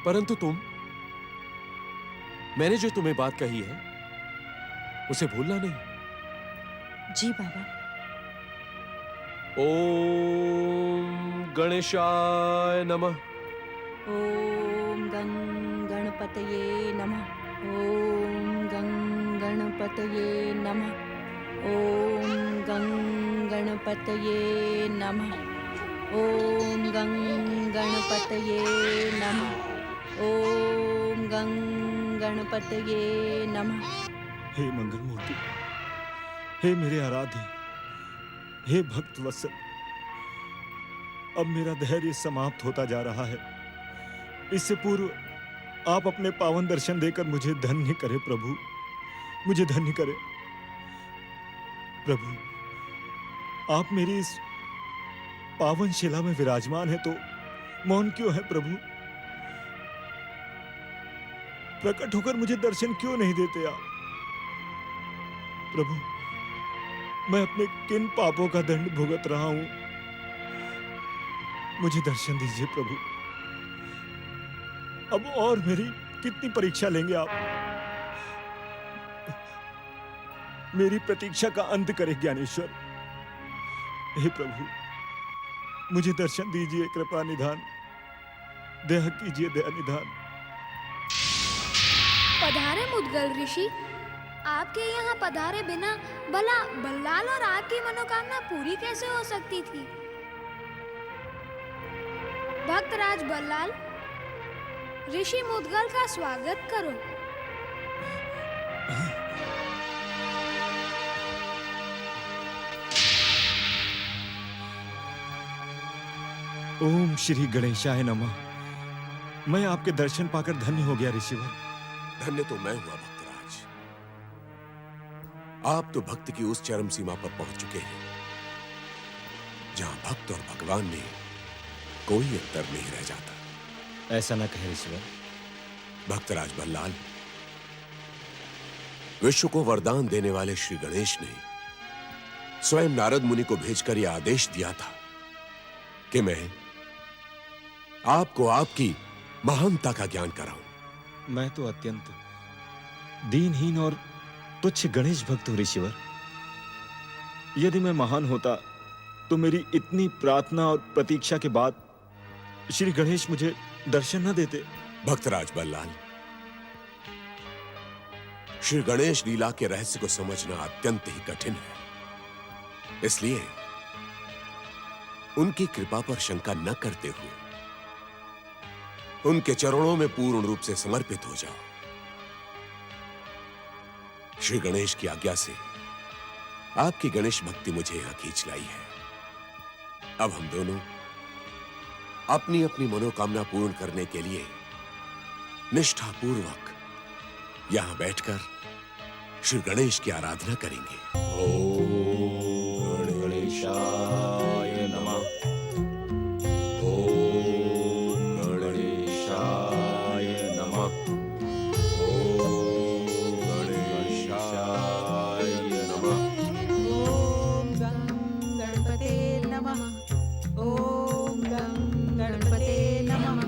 परंतु मैंने जो तुम्हें बात कही है, उसे भूलना नहीं। जी बाबा। ओम गणेशाय नमः। ओम गं गणपतये नमः। ओम गं गणपतये नमः। ओम गं गणपतये नमः। ओम गं गणपतये नमः। ओम गं गणपतये नमः। हे मंगलमूर्ति, हे मेरे आराध्य, हे भक्त वत्सल, अब मेरा धैर्य समाप्त होता जा रहा है। इससे पूर्व आप अपने पावन दर्शन देकर मुझे धन्य करें प्रभु, मुझे धन्य करें प्रभु। आप मेरी इस पावन शिला में विराजमान है तो मौन क्यों है प्रभु? प्रकट होकर मुझे दर्शन क्यों नहीं देते आप प्रभु? मैं अपने किन पापों का दंड भुगत रहा हूं? मुझे दर्शन दीजिए प्रभु। अब और मेरी कितनी परीक्षा लेंगे आप? मेरी प्रतीक्षा का अंत करे ज्ञानेश्वर। हे प्रभु, मुझे दर्शन दीजिए, कृपा निधान, दया कीजिए, दया निधान। पधारे मुद्गल ऋषि, आपके यहाँ पधारे बिना भला बल्लाल और आपकी मनोकामना पूरी कैसे हो सकती थी? भक्तराज बल्लाल, ऋषि मुद्गल का स्वागत करो। ओम श्री गणेशाय नमः। मैं आपके दर्शन पाकर धन्य हो गया ऋषिवर। धन्य तो मैं हुआ भक्तराज। आप तो भक्ति की उस चरम सीमा पर पहुंच चुके हैं जहां भक्त और भगवान में कोई अंतर नहीं रह जाता। ऐसा न कहे ऋषिवर। भक्तराज बल्लाल, विश्व को वरदान देने वाले श्री गणेश ने स्वयं नारद मुनि को भेजकर यह आदेश दिया था कि मैं आपको आपकी महानता का ज्ञान कराऊं। मैं तो अत्यंत दीनहीन और तुच्छ गणेश भक्त हूं ऋषिवर। यदि मैं महान होता तो मेरी इतनी प्रार्थना और प्रतीक्षा के बाद श्री गणेश मुझे दर्शन न देते। भक्तराज बल्लाल, श्री गणेश लीला के रहस्य को समझना अत्यंत ही कठिन है, इसलिए उनकी कृपा पर शंका न करते हुए उनके चरणों में पूर्ण रूप से समर्पित हो जाओ। श्री गणेश की आज्ञा से आपकी गणेश भक्ति मुझे यहां खींच लाई है। अब हम दोनों अपनी अपनी मनोकामना पूर्ण करने के लिए निष्ठापूर्वक यहां बैठकर श्री गणेश की आराधना करेंगे। ओम गणेशाय नमः। ओम गणेशाय नमः। ओम गणेशाय नमः। ओम गं गणपते नमः। ओम गं गणपते नमः।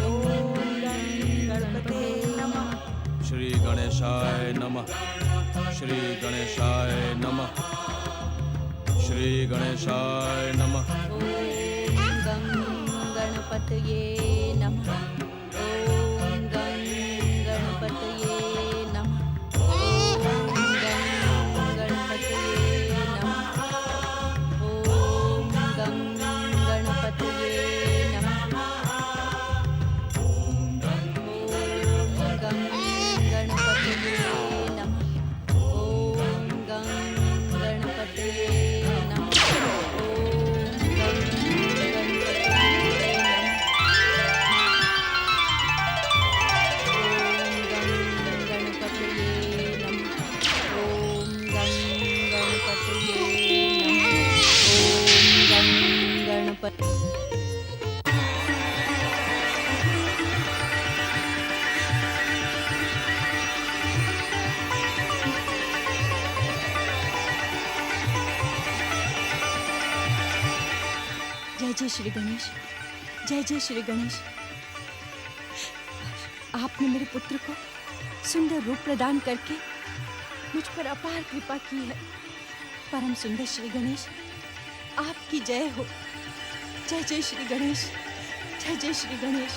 ओम गं गणपते नमः। श्री गणेशाय नमः। श्री गणेशाय नमः। श्री गणेशाय नमः। ओम गं गणपतये नमः। ओम गं गणपतये नमः। ओम गं गणपतये नमः। ओम गं गणपतये नमः। ओम गं गणपतये नमः। ओम गं गणपतये नमः। जय जय श्री गणेश। जय जय श्री गणेश। आपने मेरे पुत्र को सुंदर रूप प्रदान करके मुझ पर अपार कृपा की है। परम सुंदर श्री गणेश, आपकी जय हो। जय जय श्री गणेश। जय जय श्री गणेश।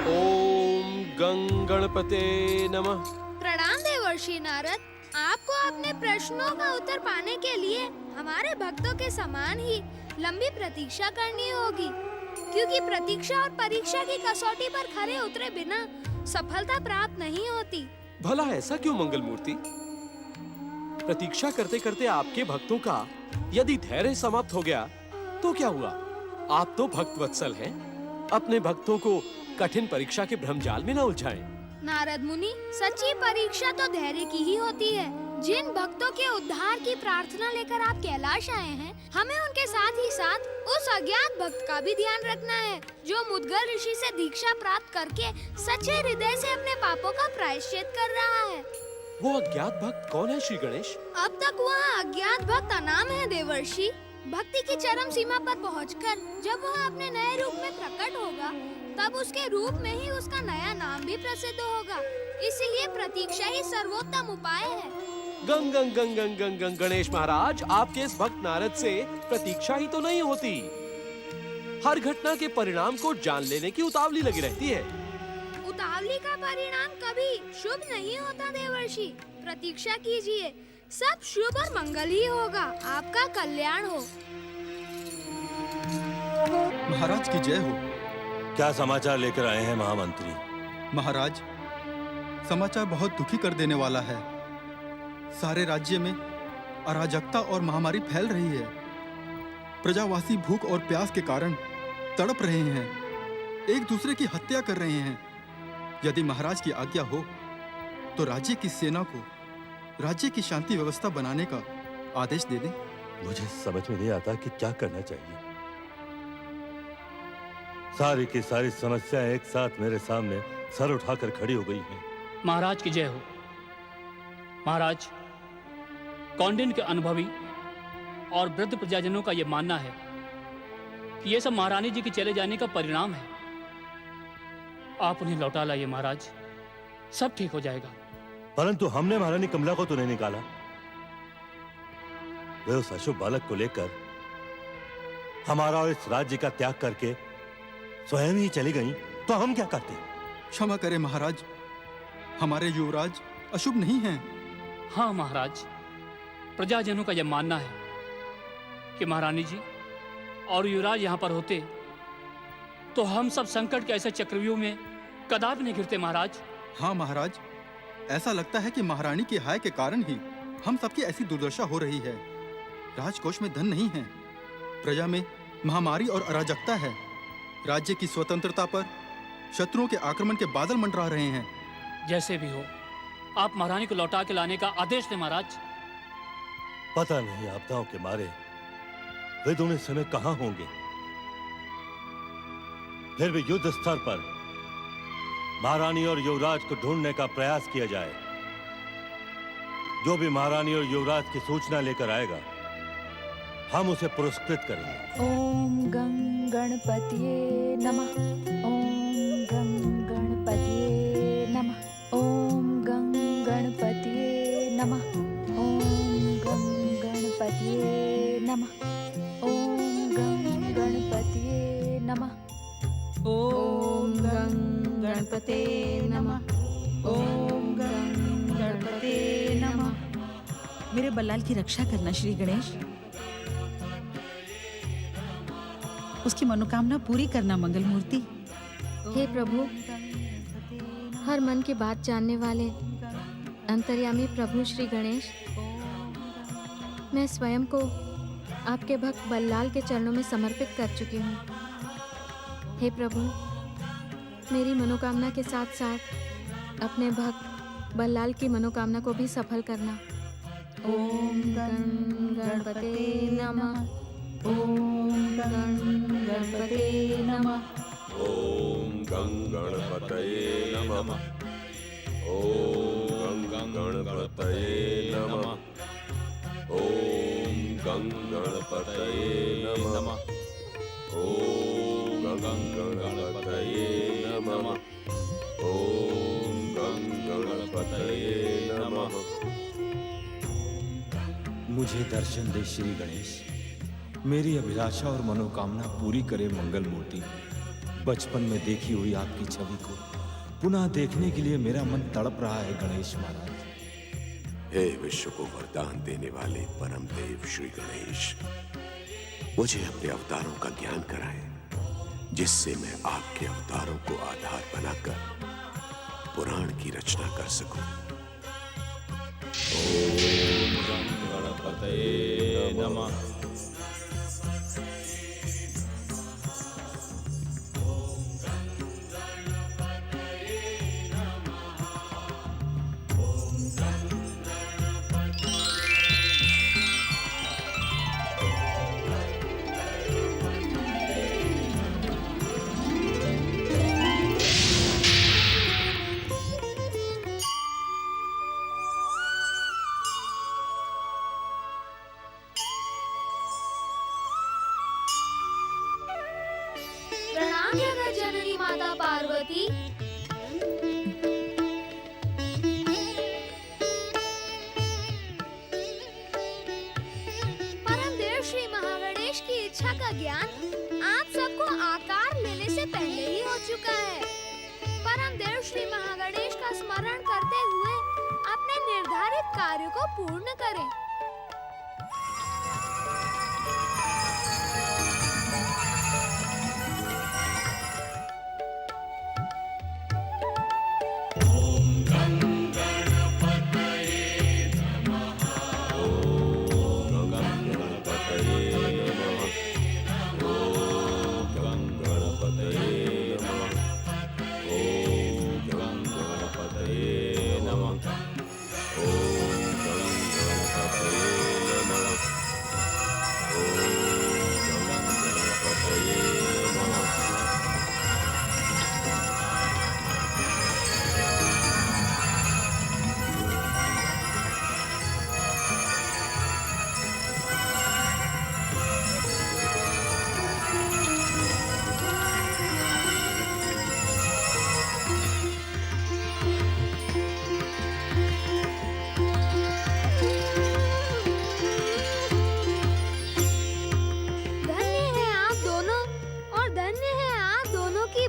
ओम गं गणपते नमः। प्रणाम देवर्षि नारद। आपको अपने प्रश्नों का उत्तर पाने के लिए हमारे भक्तों के समान ही लंबी प्रतीक्षा करनी होगी, क्योंकि प्रतीक्षा और परीक्षा की कसौटी पर खरे उतरे बिना सफलता प्राप्त नहीं होती। भला ऐसा क्यों मंगल मूर्ति? प्रतीक्षा करते करते आपके भक्तों का यदि धैर्य समाप्त हो गया तो क्या हुआ? आप तो भक्त वत्सल हैं। अपने भक्तों को कठिन परीक्षा के भ्रमजाल में न उलझाएं। नारद मुनि, सच्ची परीक्षा तो धैर्य की ही होती है। जिन भक्तों के उद्धार की प्रार्थना लेकर आप कैलाश आए हैं, हमें उनके साथ ही साथ उस अज्ञात भक्त का भी ध्यान रखना है जो मुद्गल ऋषि से दीक्षा प्राप्त करके सच्चे हृदय से अपने पापों का प्रायश्चित कर रहा है। वो अज्ञात भक्त कौन है श्री गणेश? अब तक वह अज्ञात भक्त अनाम है देवर्षि। भक्ति की चरम सीमा पर पहुंचकर जब वह अपने नए रूप में प्रकट होगा, तब उसके रूप में ही उसका नया नाम भी प्रसिद्ध होगा। इसीलिए प्रतीक्षा ही सर्वोत्तम उपाय है। गंग गंग गंग गंग गंग गंग गणेश महाराज, आपके इस भक्त नारद से प्रतीक्षा ही तो नहीं होती। हर घटना के परिणाम को जान लेने की उतावली लगी रहती है। उतावली का परिणाम कभी शुभ नहीं होता देवर्षि। प्रतीक्षा कीजिए, सब शुभ और मंगल ही होगा। आपका कल्याण हो। महाराज की जय हो। क्या समाचार लेकर आए हैं महामंत्री? महाराज, समाचार बहुत दुखी कर देने वाला है। सारे राज्य में अराजकता और महामारी फैल रही है। प्रजावासी भूख और प्यास के कारण तड़प रहे हैं, एक दूसरे की हत्या कर रहे हैं। यदि महाराज की आज्ञा हो तो राज्य की सेना को राज्य की शांति व्यवस्था बनाने का आदेश दे दें। मुझे समझ में नहीं आता कि क्या करना चाहिए। सारी की सारी समस्याएं एक साथ मेरे सामने सर उठाकर खड़ी हो गई हैं। महाराज की जय हो। महाराज, कौंडिन्य के अनुभवी और वृद्ध प्रजाजनों का यह मानना है कि यह सब महारानी जी के चले जाने का परिणाम है। आप उन्हें लौटा लाइए महाराज, सब ठीक हो जाएगा। परंतु हमने महारानी कमला को तो नहीं निकाला। वे उस अशुभ बालक को लेकर हमारा और इस राज्य का त्याग करके स्वयं ही चली गई, तो हम क्या करते? क्षमा करें महाराज, हमारे युवराज अशुभ नहीं हैं। हाँ महाराज, प्रजाजनों का यह मानना है कि महारानी जी और युवराज यहाँ पर होते तो हम सब संकट के ऐसे चक्रव्यूह में कदापि नहीं गिरते महाराज। हाँ महाराज, ऐसा लगता है कि महारानी के हाय के कारण ही हम सबकी ऐसी दुर्दशा हो रही है। राजकोष में धन नहीं है, प्रजा में महामारी और अराजकता है, राज्य की स्वतंत्रता पर शत्रुओं के आक्रमण के बादल मंडरा रहे हैं। जैसे भी हो, आप महारानी को लौटा के लाने का आदेश दें महाराज। पता नहीं आपदाओं के मारे वे दोनों इस समय कहां होंगे। फिर भी युद्ध स्तर पर महारानी और युवराज को ढूंढने का प्रयास किया जाए। जो भी महारानी और युवराज की सूचना लेकर आएगा, हम उसे पुरस्कृत करेंगे। ओम गं गणपतिये नमः। ओम गं गणपतिये नमः। ओम गं गणपतिये नमः। ओम गं गणपतिये नमः। ओम गं गणपतिये नमः। ओम गं गणपते नमः। ओम गं गणपते नमः। मेरे बल्लाल की रक्षा करना श्री गणेश। उसकी मनोकामना पूरी करना मंगल मूर्ति। हे प्रभु, हर मन की बात जानने वाले अंतर्यामी प्रभु श्री गणेश, मैं स्वयं को आपके भक्त बल्लाल के चरणों में समर्पित कर चुकी हूँ। हे प्रभु, मेरी मनोकामना के साथ साथ अपने भक्त बल्लाल की मनोकामना को भी सफल करना। ओम गं गणपते नमः। ओम गं गणपते नमः। ओम गं गणपतये नमः। ओम गं गणपतये नमः। ओम गं गणपतये नमः। ओम गं गणपतये नमः। ओम गं गणपतये नमः। मुझे दर्शन दे श्री गणेश, मेरी अभिलाषा और मनोकामना पूरी करे मंगल मूर्ति। बचपन में देखी हुई आपकी छवि को पुनः देखने के लिए मेरा मन तड़प रहा है गणेश महाराज। हे विश्व को वरदान देने वाले परम देव श्री गणेश, मुझे अपने अवतारों का ज्ञान कराएं, जिससे मैं आपके अवतारों को आधार बनाकर पुराण की रचना कर सकूं। ओम गणपतये नमः। प्रणाम जगत जननी माता पार्वती। परम देव श्री महागणेश की इच्छा का ज्ञान आप सबको आकार लेने से पहले ही हो चुका है। परम देव श्री महागणेश का स्मरण करते हुए अपने निर्धारित कार्य को पूर्ण करें।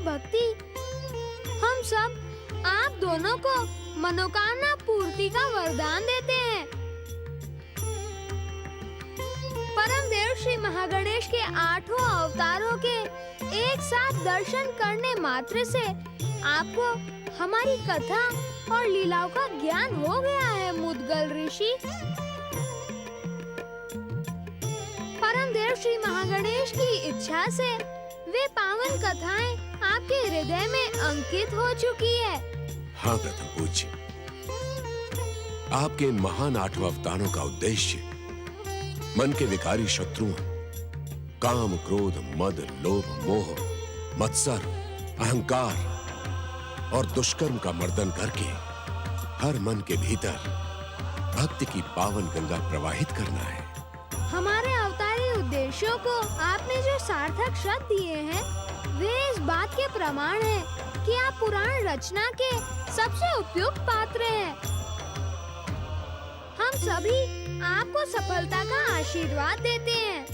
भक्ति। हम सब आप दोनों को मनोकामना पूर्ति का वरदान देते हैं। परम देव श्री महागणेश के 8 अवतारों के एक साथ दर्शन करने मात्र से आपको हमारी कथा और लीलाओं का ज्ञान हो गया है मुद्गल ऋषि। परम देव श्री महागणेश की इच्छा से वे पावन कथाएं आपके हृदय में अंकित हो चुकी है। हाँ प्रथम पूज्य, आपके इन महान 8 अवतारों का उद्देश्य मन के विकारी शत्रुओं काम, क्रोध, मद, लोभ, मोह, मत्सर, अहंकार और दुष्कर्म का मर्दन करके हर मन के भीतर भक्ति की पावन गंगा प्रवाहित करना है। हमारे अवतारी उद्देश्यों को आपने जो सार्थक शब्द दिए हैं वे इस बात के प्रमाण हैं कि आप पुराण रचना के सबसे उपयुक्त पात्र हैं। हम सभी आपको सफलता का आशीर्वाद देते हैं।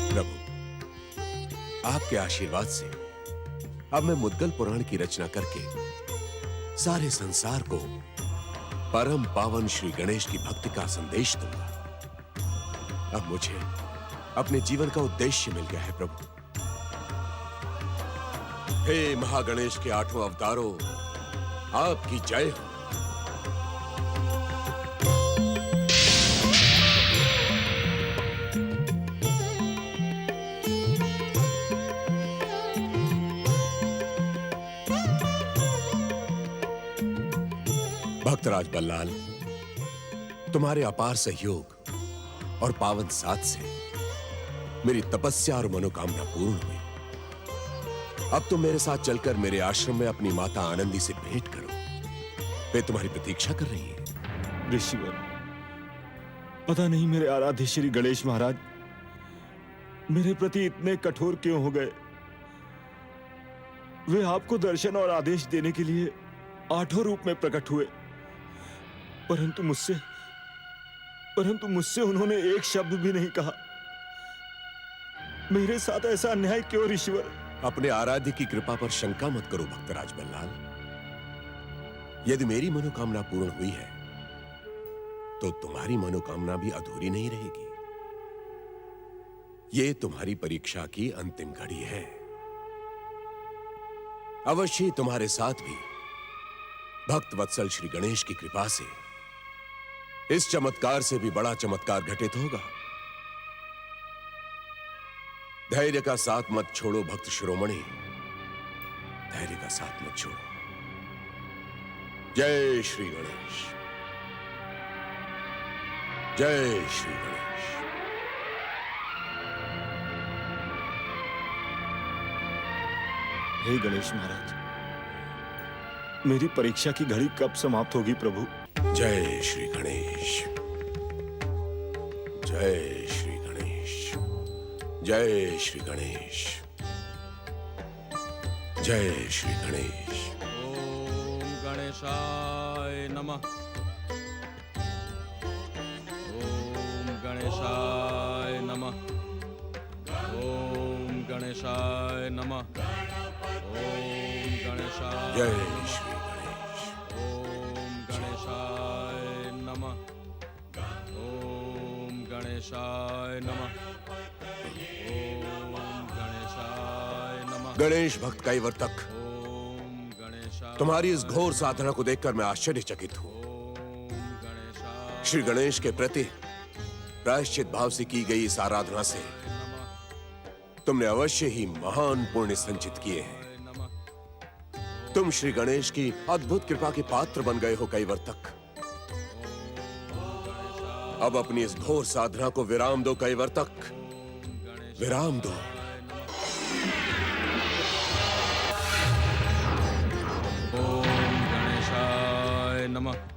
प्रभु, आपके आशीर्वाद से अब मैं मुद्गल पुराण की रचना करके सारे संसार को परम पावन श्री गणेश की भक्ति का संदेश दूंगा। अब मुझे अपने जीवन का उद्देश्य मिल गया है प्रभु। हे महागणेश के 8 अवतारों, आपकी जय हो। भक्तराज बल्लाल, तुम्हारे अपार सहयोग और पावन साथ से मेरी तपस्या और मनोकामना पूर्ण हुई। अब तुम मेरे साथ चलकर मेरे आश्रम में अपनी माता आनंदी से भेंट करो। वे तुम्हारी प्रतीक्षा कर रही है। ऋषिवर, पता नहीं मेरे आराध्य श्री गणेश महाराज मेरे प्रति इतने कठोर क्यों हो गए। वे आपको दर्शन और आदेश देने के लिए 8 रूप में प्रकट हुए, परंतु मुझसे उन्होंने एक शब्द भी नहीं कहा। मेरे साथ ऐसा अन्याय क्यों ऋषिवर? अपने आराध्य की कृपा पर शंका मत करो भक्तराज बल्लाल। यदि मेरी मनोकामना पूर्ण हुई है तो तुम्हारी मनोकामना भी अधूरी नहीं रहेगी। ये तुम्हारी परीक्षा की अंतिम घड़ी है। अवश्य तुम्हारे साथ भी भक्त वत्सल श्री गणेश की कृपा से इस चमत्कार से भी बड़ा चमत्कार घटित होगा। धैर्य का साथ मत छोड़ो भक्त शिरोमणि, धैर्य का साथ मत छोड़ो। जय श्री गणेश, जय श्री गणेश। हे गणेश महाराज, मेरी परीक्षा की घड़ी कब समाप्त होगी प्रभु? जय श्री गणेश, जय श्री गणेश, जय श्री गणेश, जय श्री गणेश। ओम गणेशाय नमः। ओम गणेशाय नमः। ओम गणेशाय नमः। ओम गणेशाय जय श्री गणेश। ओम गणेशाय नमः। ओम गणेशाय नमः। ओम गणेशाय नमः। गणेश भक्त कैवर्तक, ओम गणेशाय। तुम्हारी इस घोर साधना को देखकर मैं आश्चर्यचकित हूं। ओम गणेशाय श्री गणेश के प्रति प्रायश्चित भाव से की गई इस आराधना से नमः। तुमने अवश्य ही महान पुण्य संचित किए हैं। तुम श्री गणेश की अद्भुत कृपा के पात्र बन गए हो कैवर्तक। अब अपनी इस घोर साधना को विराम दो कैवर्तक, विराम दो। ओम गणेशाय नमः।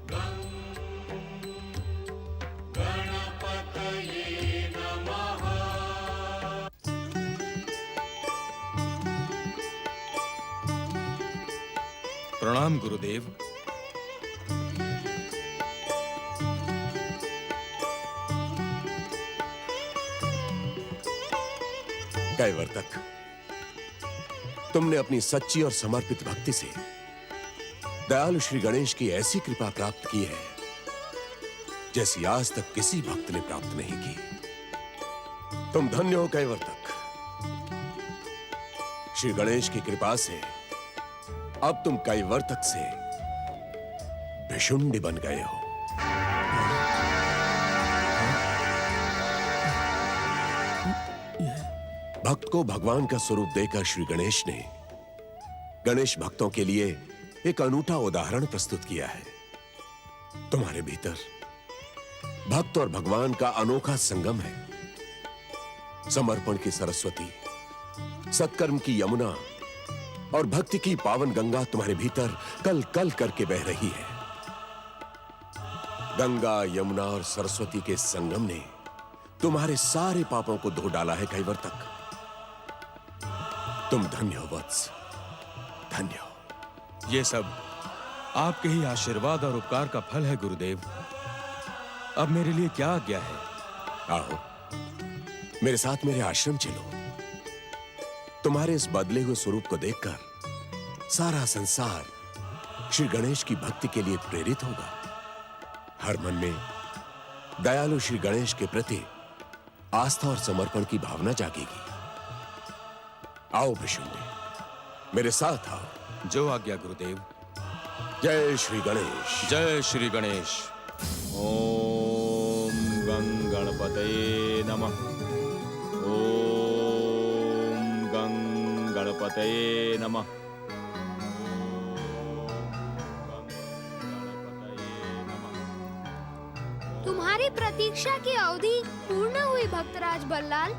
प्रणाम गुरुदेव। कैवर्तक, तुमने अपनी सच्ची और समर्पित भक्ति से दयालु श्री गणेश की ऐसी कृपा प्राप्त की है जैसी आज तक किसी भक्त ने प्राप्त नहीं की। तुम धन्य हो कैवर्तक। श्री गणेश की कृपा से अब तुम कैवर्तक से भिशुंडी बन गए हो। भक्त को भगवान का स्वरूप देकर श्री गणेश ने गणेश भक्तों के लिए एक अनूठा उदाहरण प्रस्तुत किया है। तुम्हारे भीतर भक्त और भगवान का अनोखा संगम है। समर्पण की सरस्वती, सत्कर्म की यमुना और भक्ति की पावन गंगा तुम्हारे भीतर कल कल करके बह रही है। गंगा, यमुना और सरस्वती के संगम ने तुम्हारे सारे पापों को धो डाला है कैवर्तक। तुम धन्य हो वत्स, धन्य हो। ये सब आपके ही आशीर्वाद और उपकार का फल है गुरुदेव। अब मेरे लिए क्या आज्ञा है? आओ मेरे साथ मेरे आश्रम चलो। तुम्हारे इस बदले हुए स्वरूप को देखकर सारा संसार श्री गणेश की भक्ति के लिए प्रेरित होगा। हर मन में दयालु श्री गणेश के प्रति आस्था और समर्पण की भावना जागेगी। आओ भिशुंडी, मेरे साथ आओ। जो आज्ञा गुरुदेव। जय श्री गणेश। जय श्री गणेश। ओम गं गणपतये नमः। ओम गं गणपतये नमः। तुम्हारी प्रतीक्षा की अवधि पूर्ण हुई भक्तराज बल्लाल।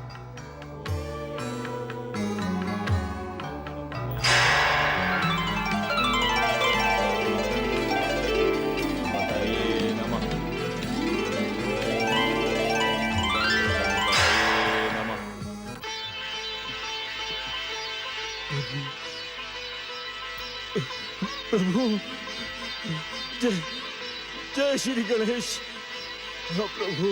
प्रभु, जय जय श्री गणेश। हाँ प्रभु,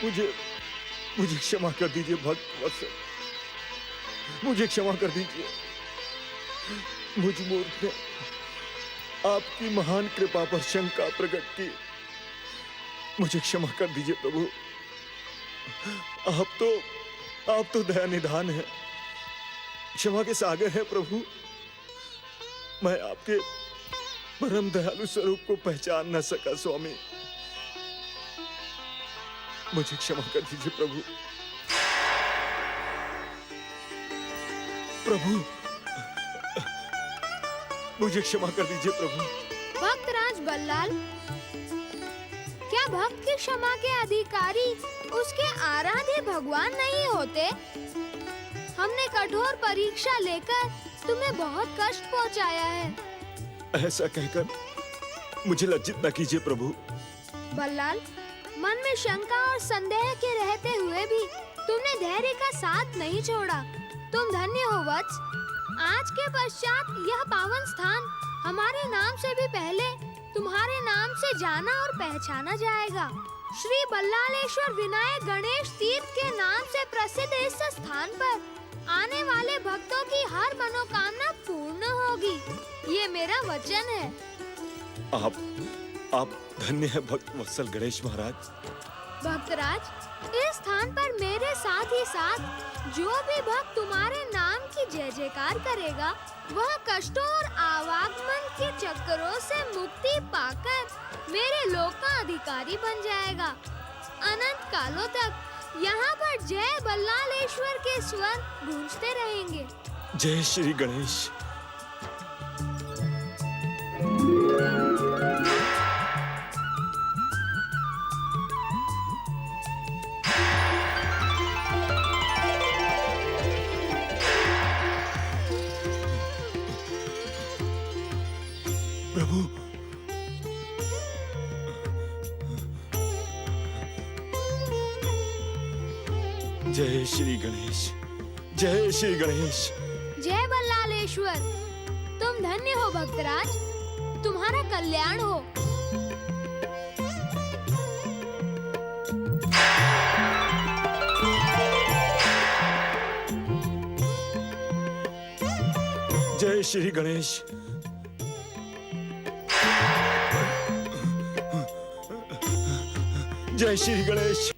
मुझे क्षमा कर दीजिए भक्त वत्सल, मुझे क्षमा कर दीजिए। मुझ मूर्ख ने आपकी महान कृपा पर शंका प्रकट की। मुझे क्षमा कर दीजिए प्रभु। आप तो दया निधान है, क्षमा के सागर है प्रभु। मैं आपके परम दयालु स्वरूप को पहचान न सका स्वामी। मुझे क्षमा कर दीजिए प्रभु। प्रभु, मुझे क्षमा कर दीजिए प्रभु। भक्तराज बल्लाल, क्या भक्त की क्षमा के अधिकारी उसके आराध्य भगवान नहीं होते? हमने कठोर परीक्षा लेकर तुम्हें बहुत कष्ट पहुंचाया है। ऐसा कहकर मुझे लज्जित न कीजिए प्रभु। बल्लाल, मन में शंका और संदेह के रहते हुए भी तुमने धैर्य का साथ नहीं छोड़ा। तुम धन्य हो वत्स। आज के पश्चात यह पावन स्थान हमारे नाम से भी पहले तुम्हारे नाम से जाना और पहचाना जाएगा। श्री बल्लालेश्वर विनायक गणेश तीर्थ के नाम से प्रसिद्ध इस स्थान पर आने वाले भक्तों की हर मनोकामना पूर्ण होगी। ये मेरा वचन है। आप धन्य है भक्त वत्सल गणेश महाराज। भक्तराज, इस स्थान पर मेरे साथ ही साथ जो भी भक्त तुम्हारे नाम की जय जयकार करेगा, वह कष्टों और आवागमन के चक्करों से मुक्ति पाकर मेरे लोक का अधिकारी बन जाएगा। अनंत कालों तक यहाँ पर जय बल्लालेश्वर के स्वर गूंजते रहेंगे। जय श्री गणेश। प्रभु, जय श्री गणेश। जय श्री गणेश। जय बल्लालेश्वर। तुम धन्य हो भक्तराज, तुम्हारा कल्याण हो। जय श्री गणेश। जय श्री गणेश।